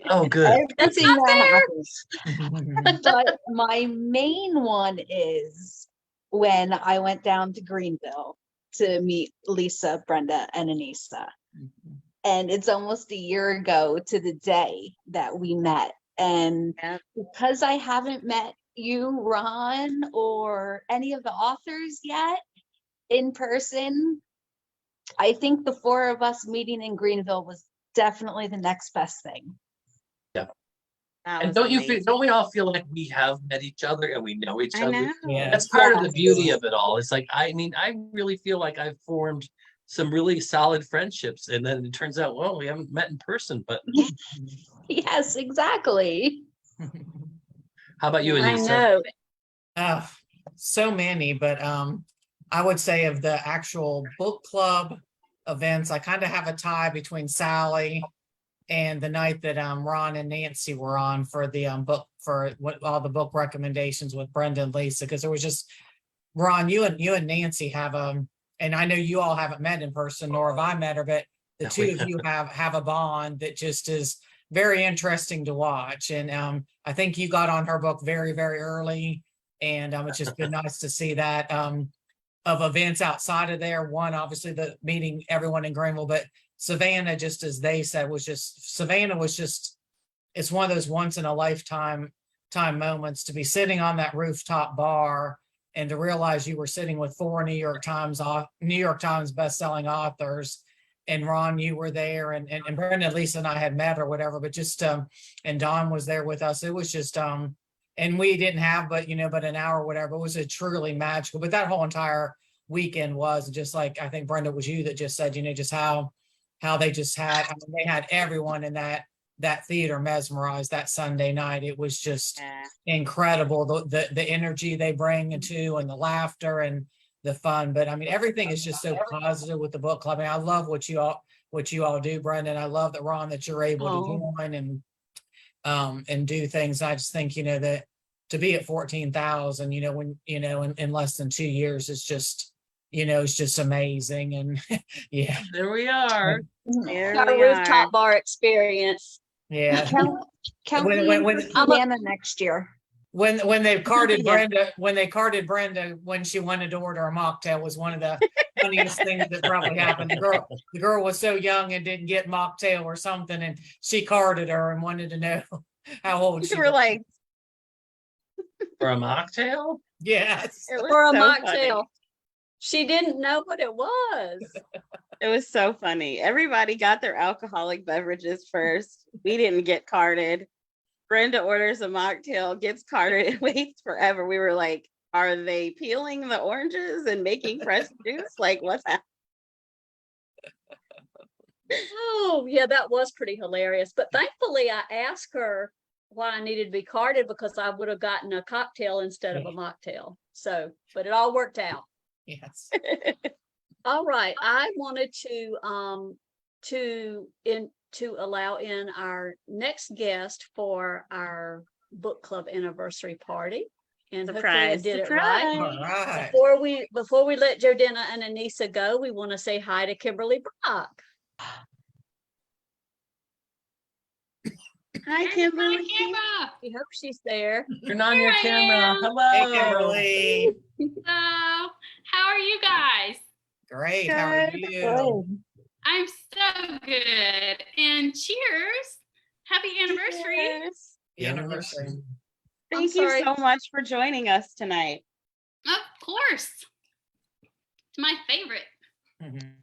Oh, good. Everything that happens. But my main one is when I went down to Greenville to meet Lisa, Brenda, and Anissa. And it's almost a year ago to the day that we met. And Yep. because I haven't met you, Ron, or any of the authors yet in person, I think the 4 of us meeting in Greenville was definitely the next best thing. That And was don't you feel, amazing. don't we all feel like we have met each other and we know each I other? know. Yeah. That's part of the Yes. beauty of it all. It's like, I mean, I really feel like I've formed some really solid friendships. And then it turns out, well, we haven't met in person, but Yes, exactly. how about you, Yeah. I Anissa? know. So many, but I would say of the actual book club events, I kind of have a tie between Sally and the night that Ron and Nancy were on for the book, for what all the book recommendations with Brenda and Lisa, because it was just Ron, you and Nancy have and I know you all haven't met in person, nor have I met her, but the No, two we of you have a bond that just is very interesting to watch. And I think you got on her book very, very early. And it's just been nice to see that of events outside of there. One, obviously the meeting everyone in Greenville, but Savannah, just as they said, Savannah was just, it's one of those once in a lifetime moments to be sitting on that rooftop bar and to realize you were sitting with 4 New York Times best-selling authors. And Ron, you were there, and Brenda, at least, and I had met or whatever, but just and Don was there with us. It was just and we didn't have but an hour or whatever. It was a truly magical, but that whole entire weekend was just like, I think Brenda, was you that just said, just how they just had, I mean, they had everyone in that theater mesmerized that Sunday night. It was just Yeah. incredible, the energy they bring into, and the laughter and the fun. But I mean, everything is just so positive with the book club. I mean, I love what you all do, Brendan. I love that, Ron, that you're able to join and do things. I just think, that to be at 14,000, when, in less than 2 years is just, it's just amazing. And yeah. There we are. There Our we are. rooftop bar experience. Yeah. Count When- me in when- for Savannah next year. When they carded Yeah. Brenda when she wanted to order a mocktail was one of the funniest things that probably happened. The girl was so young and didn't get mocktail or something, and she carded her and wanted to know how old she We were was. like, For a mocktail? Yes. it was For a so mocktail. funny. She didn't know what it was. It was so funny. Everybody got their alcoholic beverages first. We didn't get carded. Brenda orders a mocktail, gets carded, and waits forever. We were like, are they peeling the oranges and making fresh juice? Like, what's that? Oh, yeah, that was pretty hilarious. But thankfully, I asked her why I needed to be carded, because I would have gotten a cocktail instead of a mocktail. So, but it all worked out. Yes. All right. I wanted to to allow in our next guest for our book club anniversary party. And hopefully I Surprise, did it right. All surprise. right. Before we let Jordana and Anissa go, we want to say hi to Kimberly Brock. Hi, There's my Kimberly. camera. We hope she's there. Turn on your Here I camera. am. Hello. Hey, Kimberly. So, how are you guys? Great. How are Good. you? I'm so good. And cheers. Happy anniversary. Cheers. Anniversary. Thank you sorry. so much for joining us tonight. Of course. It's my favorite. Mhm.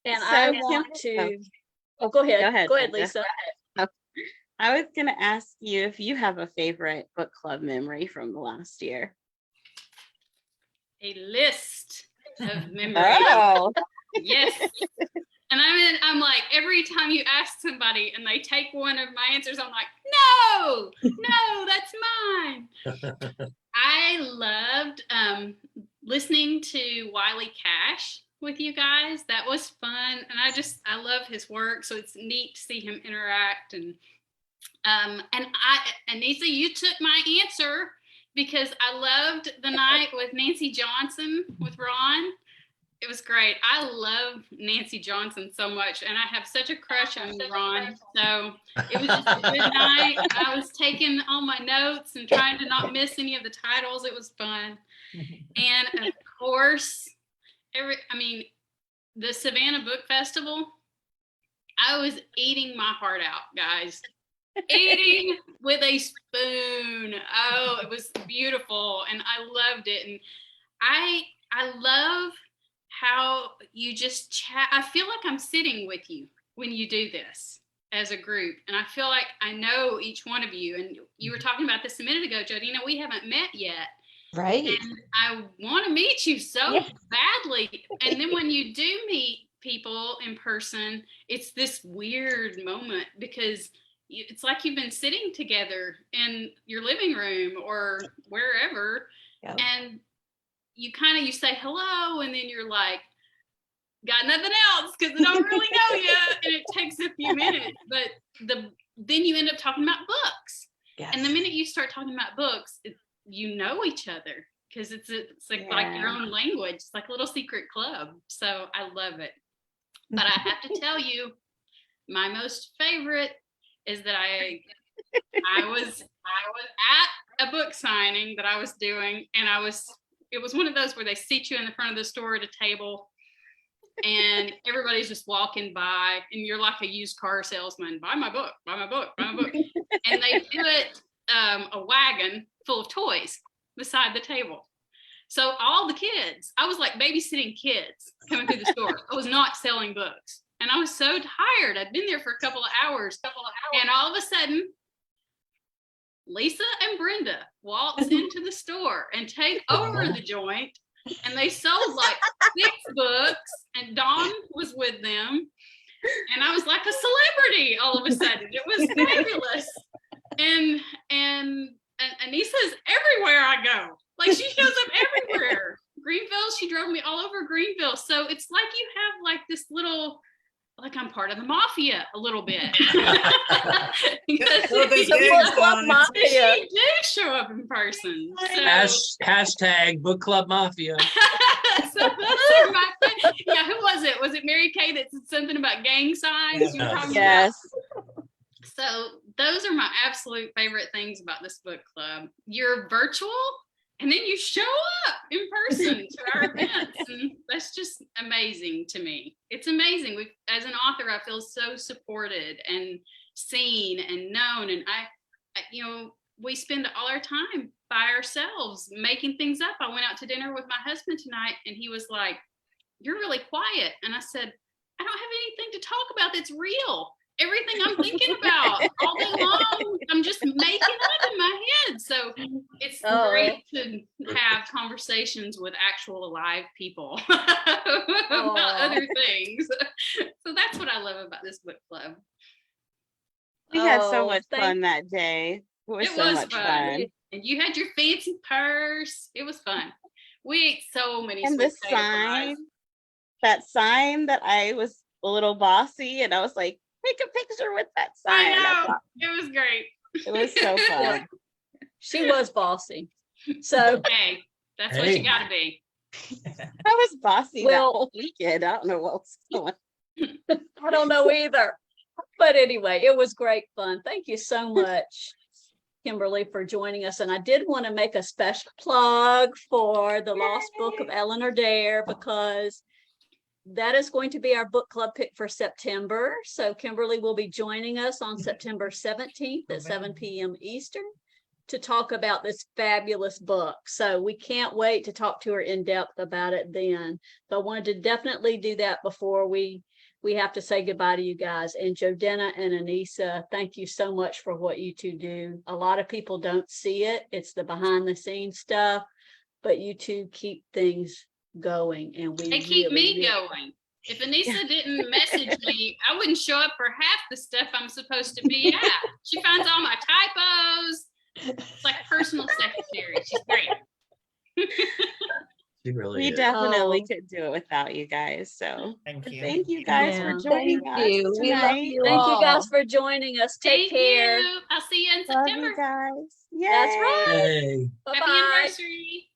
And So, I want to, go ahead. Go ahead, Brenda. Lisa. I was going to ask you if you have a favorite book club memory from the last year. A list of memories. Oh, Yes. And I'm like, every time you ask somebody and they take one of my answers, I'm like, no, that's mine. I loved listening to Wiley Cash with you guys. That was fun. And I love his work. So it's neat to see him interact. And Anissa, you took my answer because I loved the night with Nancy Johnson with Ron. It was great. I love Nancy Johnson so much, and I have such a crush on Ron. So it was just a good night. I was taking all my notes and trying to not miss any of the titles. It was fun. And of course, the Savannah Book Festival, I was eating my heart out, guys. Eating with a spoon. Oh, it was beautiful, and I loved it. And I love how you just chat. I feel like I'm sitting with you when you do this as a group, and I feel like I know each one of you. And you were talking about this a minute ago, Jodina. We haven't met yet, Right. and I want to meet you so badly. And then when you do meet people in person, it's this weird moment because it's like you've been sitting together in your living room or wherever, Yep. and you say hello, and then you're like, got nothing else because I don't really know you, and it takes a few minutes. But then you end up talking about books, Yes. and the minute you start talking about books, you know each other because it's like your own language. It's like a little secret club. So I love it. But I have to tell you, my most favorite is that I was at a book signing that I was doing, and it was one of those where they seat you in the front of the store at a table, and everybody's just walking by, and you're like a used car salesman. Buy my book, buy my book, buy my book. And they put a wagon full of toys beside the table. So all the kids, I was like babysitting kids coming through the store. I was not selling books. And I was so tired. I'd been there for a couple of hours. And all of a sudden, Lisa and Brenda waltz into the store and take over the joint. And they sold like 6 books. And Dawn was with them. And I was like a celebrity all of a sudden. It was fabulous. And Anissa's everywhere I go. Like, she shows up everywhere. Greenville, she drove me all over Greenville. So it's like you have like this little, like I'm part of the mafia a little bit. Because Well, this The game book club time. mafia. she do show up in person. So, Hashtag book club mafia. so those are my yeah, who was it? Was it Mary Kay that said something about gang signs? You were talking about? yes. So those are my absolute favorite things about this book club. You're virtual, and then you show up in person to our events, and that's just amazing to me. It's amazing. As an author, I feel so supported and seen and known, and we spend all our time by ourselves making things up. I went out to dinner with my husband tonight, and he was like, "You're really quiet," and I said, "I don't have anything to talk about that's real. Everything I'm thinking about all day long, I'm just making up in my head." So it's great to have conversations with actual alive people about other things. So that's what I love about this book club. We had so Oh, much thank- fun that day. It was It so was much fun. fun. And you had your fancy purse. It was fun. We ate so many And the sweet potato fries. sign. that sign that I was a little bossy and I was like, take a picture with that sign. I know. It was great. It was so fun. She was bossy. So Hey, that's what you Hey. gotta be. I was bossy that Well- whole weekend. I don't know what was going on. I don't know either. But anyway, it was great fun. Thank you so much, Kimberly, for joining us. And I did want to make a special plug for The Lost Book of Eleanor Dare, because that is going to be our book club pick for September. So Kimberly will be joining us on September 17th at 7 p.m. Eastern to talk about this fabulous book. So we can't wait to talk to her in depth about it then. So I wanted to definitely do that before we have to say goodbye to you guys. And Jodena and Anissa, thank you so much for what you two do. A lot of people don't see it. It's the behind the scenes stuff, but you two keep things going, and we They keep me really- going. If Anissa didn't message me, I wouldn't show up for half the stuff I'm supposed to be at. She finds all my typos. It's like personal secretary. She's great. She really We is. definitely Oh. could do it without you guys. So Thank you. thank you guys for Yeah. joining Thank us you. We love tonight. you Thank you all. guys for joining us. Take Thank care. you. I'll see you in Love September. you guys. Yay. That's right. Hey. Happy Bye-bye. anniversary.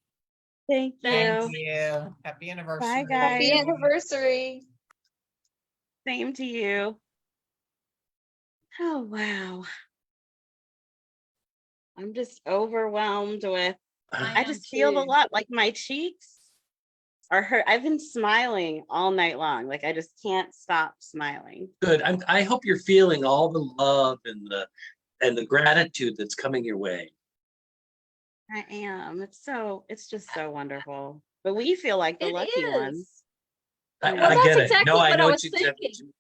Thank you. Thank you. Happy anniversary. guys. Happy anniversary. Same to you. Oh, wow. I'm just overwhelmed with, I am just feel the too. lot, like my cheeks are hurt. I've been smiling all night long. Like I just can't stop smiling. Good. I hope you're feeling all the love and the gratitude that's coming your way. I am. It's just so wonderful. But we feel like the It lucky is. ones. I, Well, I that's get it. exactly No, I what know I what was you said. thinking.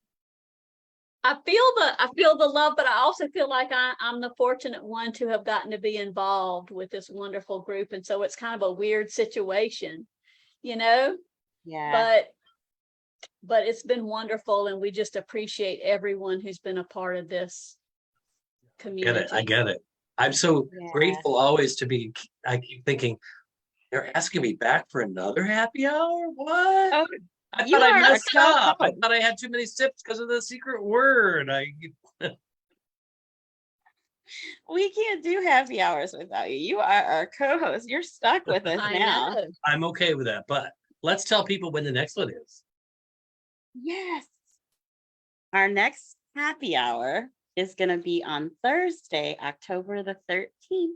I feel the love, but I also feel like I'm the fortunate one to have gotten to be involved with this wonderful group. And so it's kind of a weird situation, you know, Yeah. but it's been wonderful. And we just appreciate everyone who's been a part of this community. I get it. I'm so Yeah. grateful always to be. I keep thinking, they're asking me back for another happy hour. What? Oh, I you thought I are a messed up. I co-host. thought I had too many sips because of the secret word. We can't do happy hours without you. You are our co-host. You're stuck with us I now. know. I'm okay with that. But let's tell people when the next one is. Yes. Our next happy hour is going to be on Thursday, October the 13th.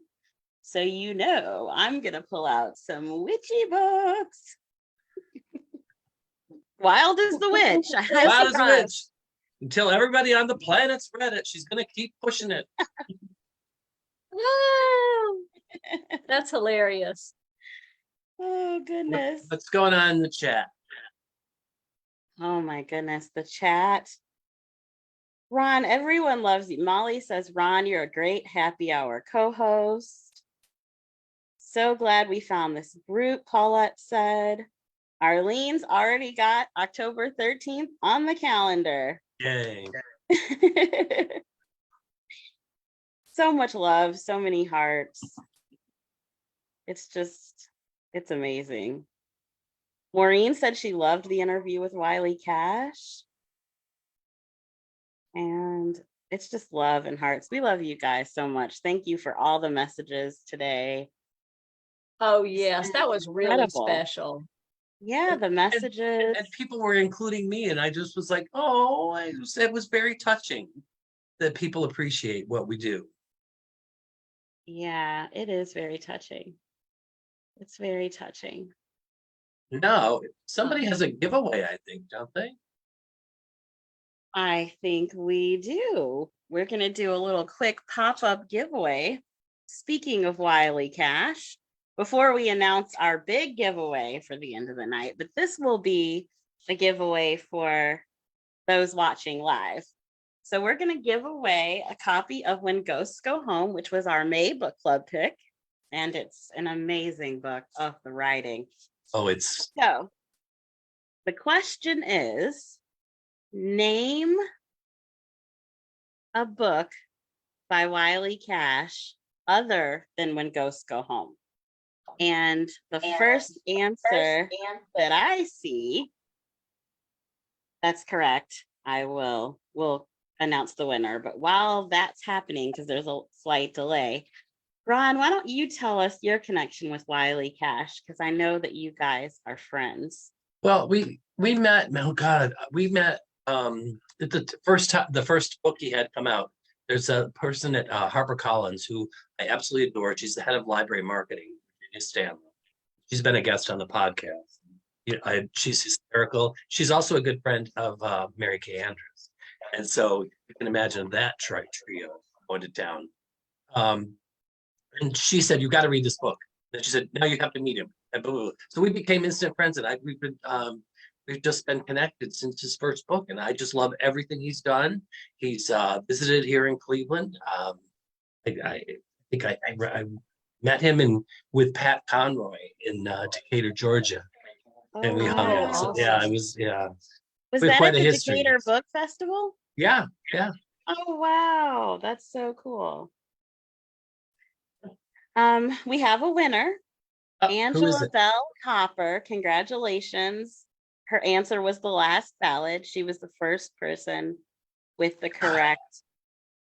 So you know, I'm going to pull out some witchy books. Wild as the Witch. I highly Wild as a surprised. witch. Until everybody on the planet's read it, she's going to keep pushing it. That's hilarious. Oh, goodness. What's going on in the chat? Oh, my goodness. The chat. Ron, everyone loves you. Molly says, Ron, you're a great happy hour co-host. So glad we found this group, Paulette said. Arlene's already got October 13th on the calendar. Yay. So much love, so many hearts. It's amazing. Maureen said she loved the interview with Wiley Cash. And it's just love and hearts. We love you guys so much. Thank you for all the messages today. Oh, yes, that was really Incredible. special. Yeah, the messages. And people were including me, and I just was like, oh, it was very touching that people appreciate what we do. Yeah, it is very touching. It's very touching. No, somebody has a giveaway, I think, don't they? I think we do. We're going to do a little quick pop-up giveaway. Speaking of Wiley Cash, before we announce our big giveaway for the end of the night, but this will be a giveaway for those watching live. So we're going to give away a copy of When Ghosts Go Home, which was our May book club pick. And it's an amazing book of the writing. Oh, it's So the question is, name a book by Wiley Cash other than When Ghosts Go Home. And the first answer that I see That's correct. We'll announce the winner. But while that's happening, because there's a slight delay, Ron, why don't you tell us your connection with Wiley Cash? Because I know that you guys are friends. Well, we met. Oh God, we met the first book he had come out. There's a person at HarperCollins who I absolutely adore. She's the head of library marketing, Virginia Stanley. She's been a guest on the podcast. She's hysterical. She's also a good friend of Mary Kay Andrews, and so you can imagine that trio going to town. And she said, "You got to read this book." And she said, "Now you have to meet him." And blah, blah, blah. So we became instant friends, and we've just been connected since his first book, and I just love everything he's done. He's visited here in Cleveland. I think I met him with Pat Conroy in Decatur, Georgia, and we hung out. So, yeah, it was Was we have that quite at a the history. Decatur Book Festival? Yeah. Oh wow, that's so cool. We have a winner, Who is Angela it? Bell Copper. Congratulations. Her answer was the last ballot. She was the first person with the correct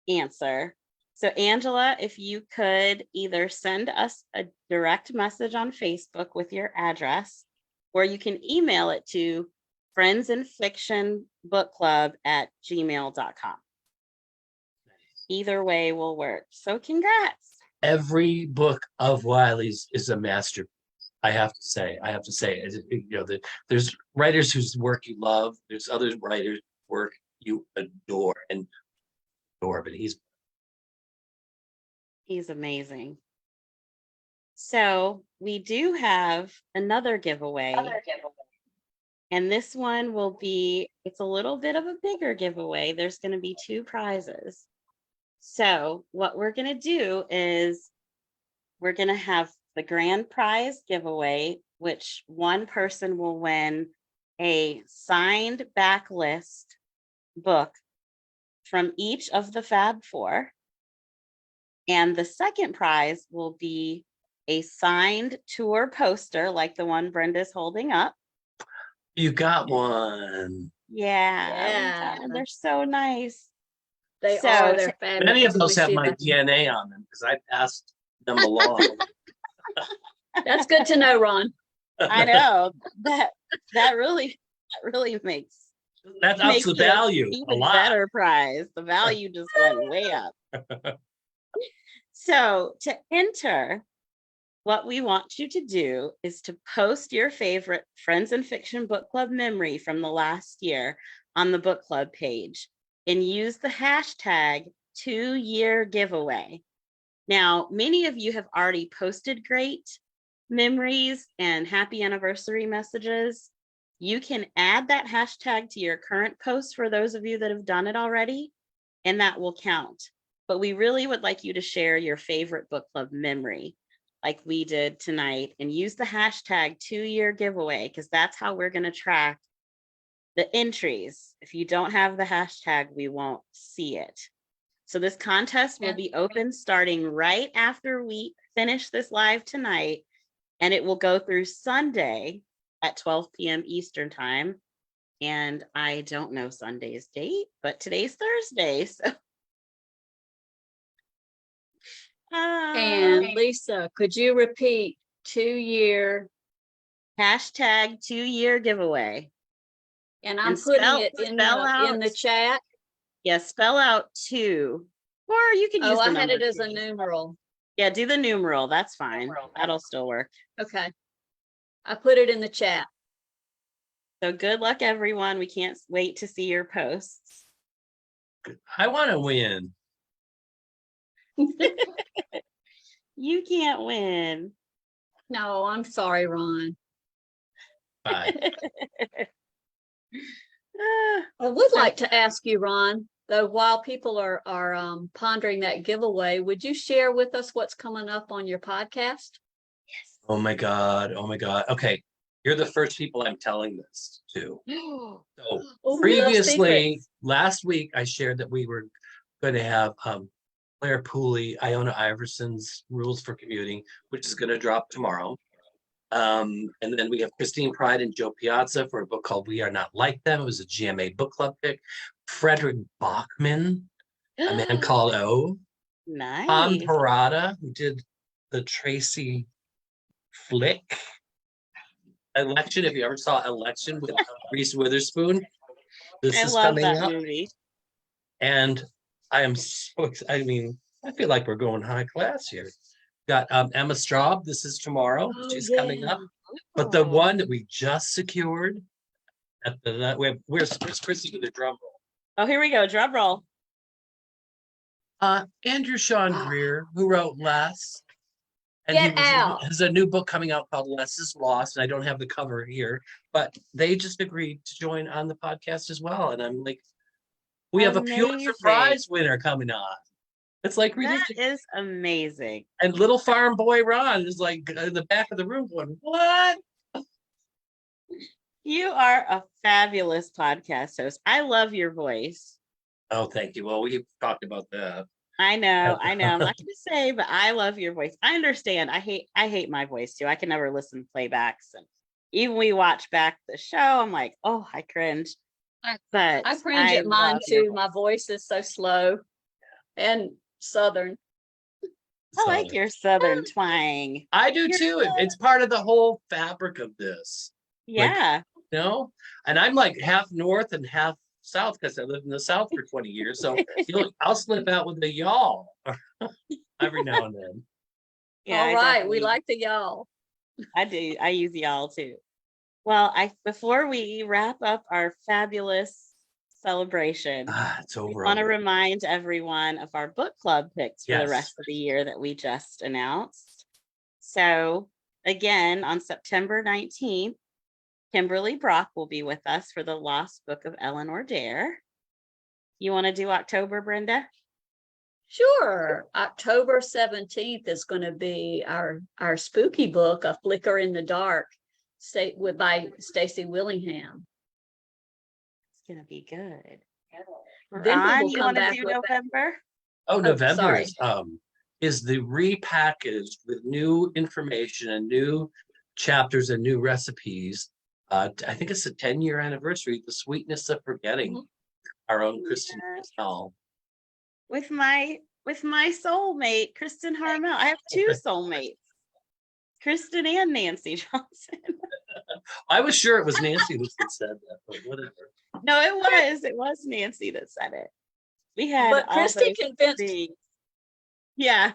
answer. So Angela, if you could either send us a direct message on Facebook with your address, or you can email it to friendsandfictionbookclub@gmail.com. Either way will work. So congrats. Every book of Wiley's is a masterpiece. I have to say, there's writers whose work you love. There's other writers' work you adore, but He's amazing. So we do have another giveaway. And this one will be, it's a little bit of a bigger giveaway. There's going to be 2 prizes. So what we're going to do is we're going to have the grand prize giveaway, which one person will win a signed backlist book from each of the Fab Four. And the second prize will be a signed tour poster like the one Brenda's holding up. You got one. Yeah. They're so nice. They So are. They're to- fabulous. Many of those We have see my them. DNA on them because I passed them along. That's good to know, Ron. I know that really makes That ups the it value a even lot. better prize. The value just went way up. So to enter, what we want you to do is to post your favorite Friends and Fiction Book Club memory from the last year on the book club page and use the hashtag 2-year giveaway. Now, many of you have already posted great memories and happy anniversary messages. You can add that hashtag to your current post for those of you that have done it already, and that will count. But we really would like you to share your favorite book club memory like we did tonight and use the hashtag 2-year giveaway because that's how we're going to track the entries. If you don't have the hashtag, we won't see it. So this contest will be open starting right after we finish this live tonight, and it will go through Sunday at 12 p.m. Eastern time. And I don't know Sunday's date, but today's Thursday. So And Lisa, could you repeat 2-year? hashtag 2-year giveaway. And I'm And putting spell- it in spell in the out- chat. Yeah, spell out 2, or you can use Oh, the I had number it as a 2. numeral. Yeah, do the numeral. That's fine. That'll still work. Okay. I put it in the chat. So good luck, everyone. We can't wait to see your posts. I want to win. You can't win. No, I'm sorry, Ron. Bye. I would like to ask you, Ron, though, while people are pondering that giveaway, would you share with us what's coming up on your podcast? Oh my God. Okay. You're the first people I'm telling this to. So Oh, previously, last week, I shared that we were going to have Claire Pooley, Iona Iverson's Rules for Commuting, which is going to drop tomorrow. And then we have Christine Pride and Joe Piazza for a book called We Are Not Like Them. It was a GMA book club pick. Frederick Bachman, A Man Called O. Tom Nice. Parada, who did the Tracy Flick Election. If you ever saw Election with Reese Witherspoon, this I is love coming that up. movie. And I am so excited. I mean, I feel like we're going high class here. Got Emma Straub. This is tomorrow. Oh, She's yeah. coming up. But the Oh. one that we just secured at the where's Chrissy with the drum roll? Oh, here we go. Drum roll. Andrew Sean Greer, who wrote Less. And Get out. has a new book coming out called Less is Lost. And I don't have the cover here, but they just agreed to join on the podcast as well. And I'm like, we have a Pulitzer Amazing. Prize winner coming on. It's like That ridiculous. is amazing. And little farm boy Ron is like in the back of the room going, what? You are a fabulous podcast host. I love your voice. Oh, thank you. Well, we've talked about that. I know. I'm not going to say, but I love your voice. I understand. I hate my voice too. I can never listen to playbacks, and even we watch back the show, I'm like, oh, I cringe. But I cringe at mine love your too. My voice is so slow and Southern. I like your Southern twang. I do You're too. good. It's part of the whole fabric of this. Yeah. You know? And I'm like half North and half South because I lived in the South for 20 years. So I'll slip out with the y'all every now and then. Yeah, All right. We like the y'all. I do. I use y'all too. Well, before we wrap up our fabulous celebration, It's over. we want to remind everyone of our book club picks for the rest of the year that we just announced. So again, on September 19th, Kimberly Brock will be with us for the Lost Book of Eleanor Dare. You want to do October, Brenda? Sure. October 17th is going to be our spooky book, A Flicker in the Dark, by Stacy Willingham. It's going to be good. Then we Ron, will you come want to back do with November? Oh, November sorry. is the repackaged with new information and new chapters and new recipes. I think it's the 10-year anniversary, The Sweetness of Forgetting, our own Kristen Harmel. With my soulmate, Kristen Harmel. I have two soulmates, Kristen and Nancy Johnson. I was sure it was Nancy that said that, but whatever. No, it was Nancy that said it. We had But all Christy those convinced things. Yeah.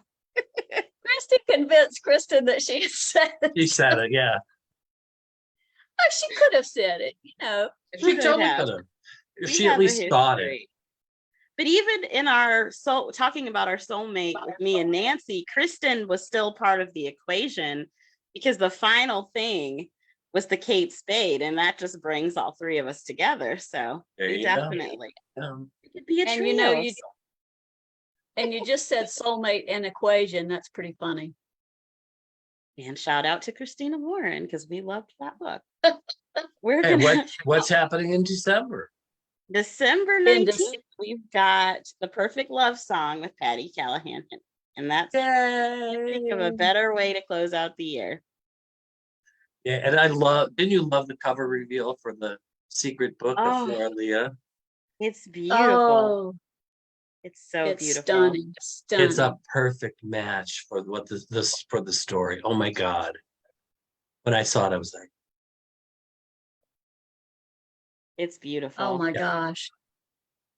Christy convinced Kristen that she had said it. She said it, yeah. Oh, she could have said it, She could totally have. could have. If We she at have a least thought it. history. But even in talking about our soulmate with me and Nancy, Kristen was still part of the equation because the final thing was the Kate Spade, and that just brings all three of us together. So There we you go. definitely it could be a And trio. you just said soulmate and equation. That's pretty funny. And shout out to Christina Warren because we loved that book. We're Hey, gonna what's happening in December? December In 19th, we've got The Perfect Love Song with Patty Callahan. And that's think of a better way to close out the year. Yeah, and didn't you love the cover reveal for the secret book of Flora Leah? It's beautiful. Oh, It's so it's beautiful. stunning. Stunning. It's a perfect match for for the story. Oh my God. When I saw it, I was like, It's beautiful. Oh my gosh.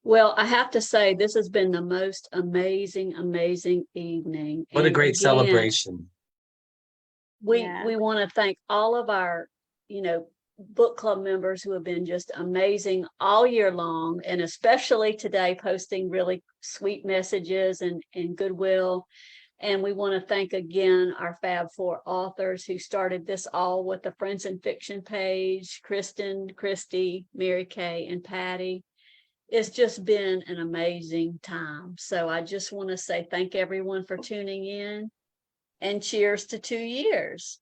Well, I have to say, this has been the most amazing, amazing evening. what a And great again, celebration. We Yeah. want to thank all of our, book club members who have been just amazing all year long, and especially today posting really sweet messages and goodwill. And we want to thank again our Fab Four authors who started this all with the Friends in Fiction page, Kristen, Christy, Mary Kay, and Patty. It's just been an amazing time. So I just want to say thank everyone for tuning in, and cheers to 2 years.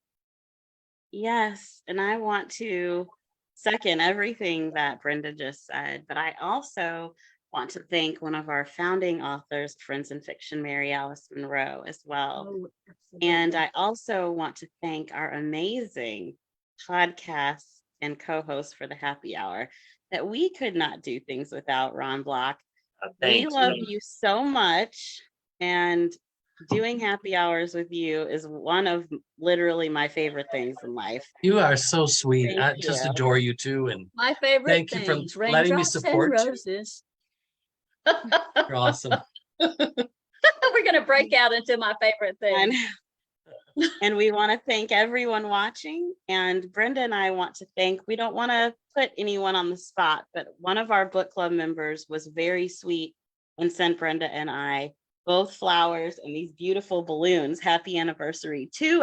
Yes. And I want to second everything that Brenda just said, but I also want to thank one of our founding authors, Friends in Fiction, Mary Alice Monroe, as well. Oh, And absolutely. I also want to thank our amazing podcast and co-host for the happy hour that we could not do things without, Ron Block. We Thank love you. you so much. And doing happy hours with you is one of literally my favorite things in life. You are so sweet. Thank I just you. adore you too. And My favorite thank you for things, letting me raindrops and support you. roses. You're awesome. We're gonna break out into my favorite And, things. and we want to thank everyone watching. And Brenda and I want to thank, we don't want to put anyone on the spot, but one of our book club members was very sweet and sent Brenda and I both flowers and these beautiful balloons. Happy anniversary. Two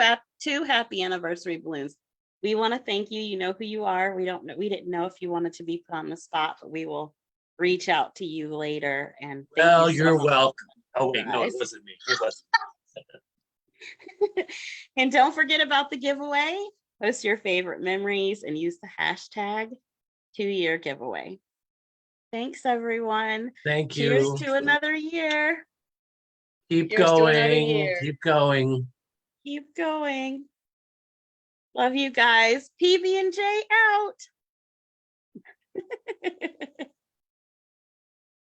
happy anniversary balloons. We want to thank you. You know who you are. We didn't know if you wanted to be put on the spot, but we will reach out to you later. And thank Well, you so you're much. welcome. Oh wait, no, it Guys. wasn't me. It wasn't. And don't forget about the giveaway. Post your favorite memories and use the hashtag 2-year giveaway. Thanks, everyone. Thank Cheers you. to another year. Keep Cheers to another going. year. Keep going. Keep going. Love you guys. PB&J out.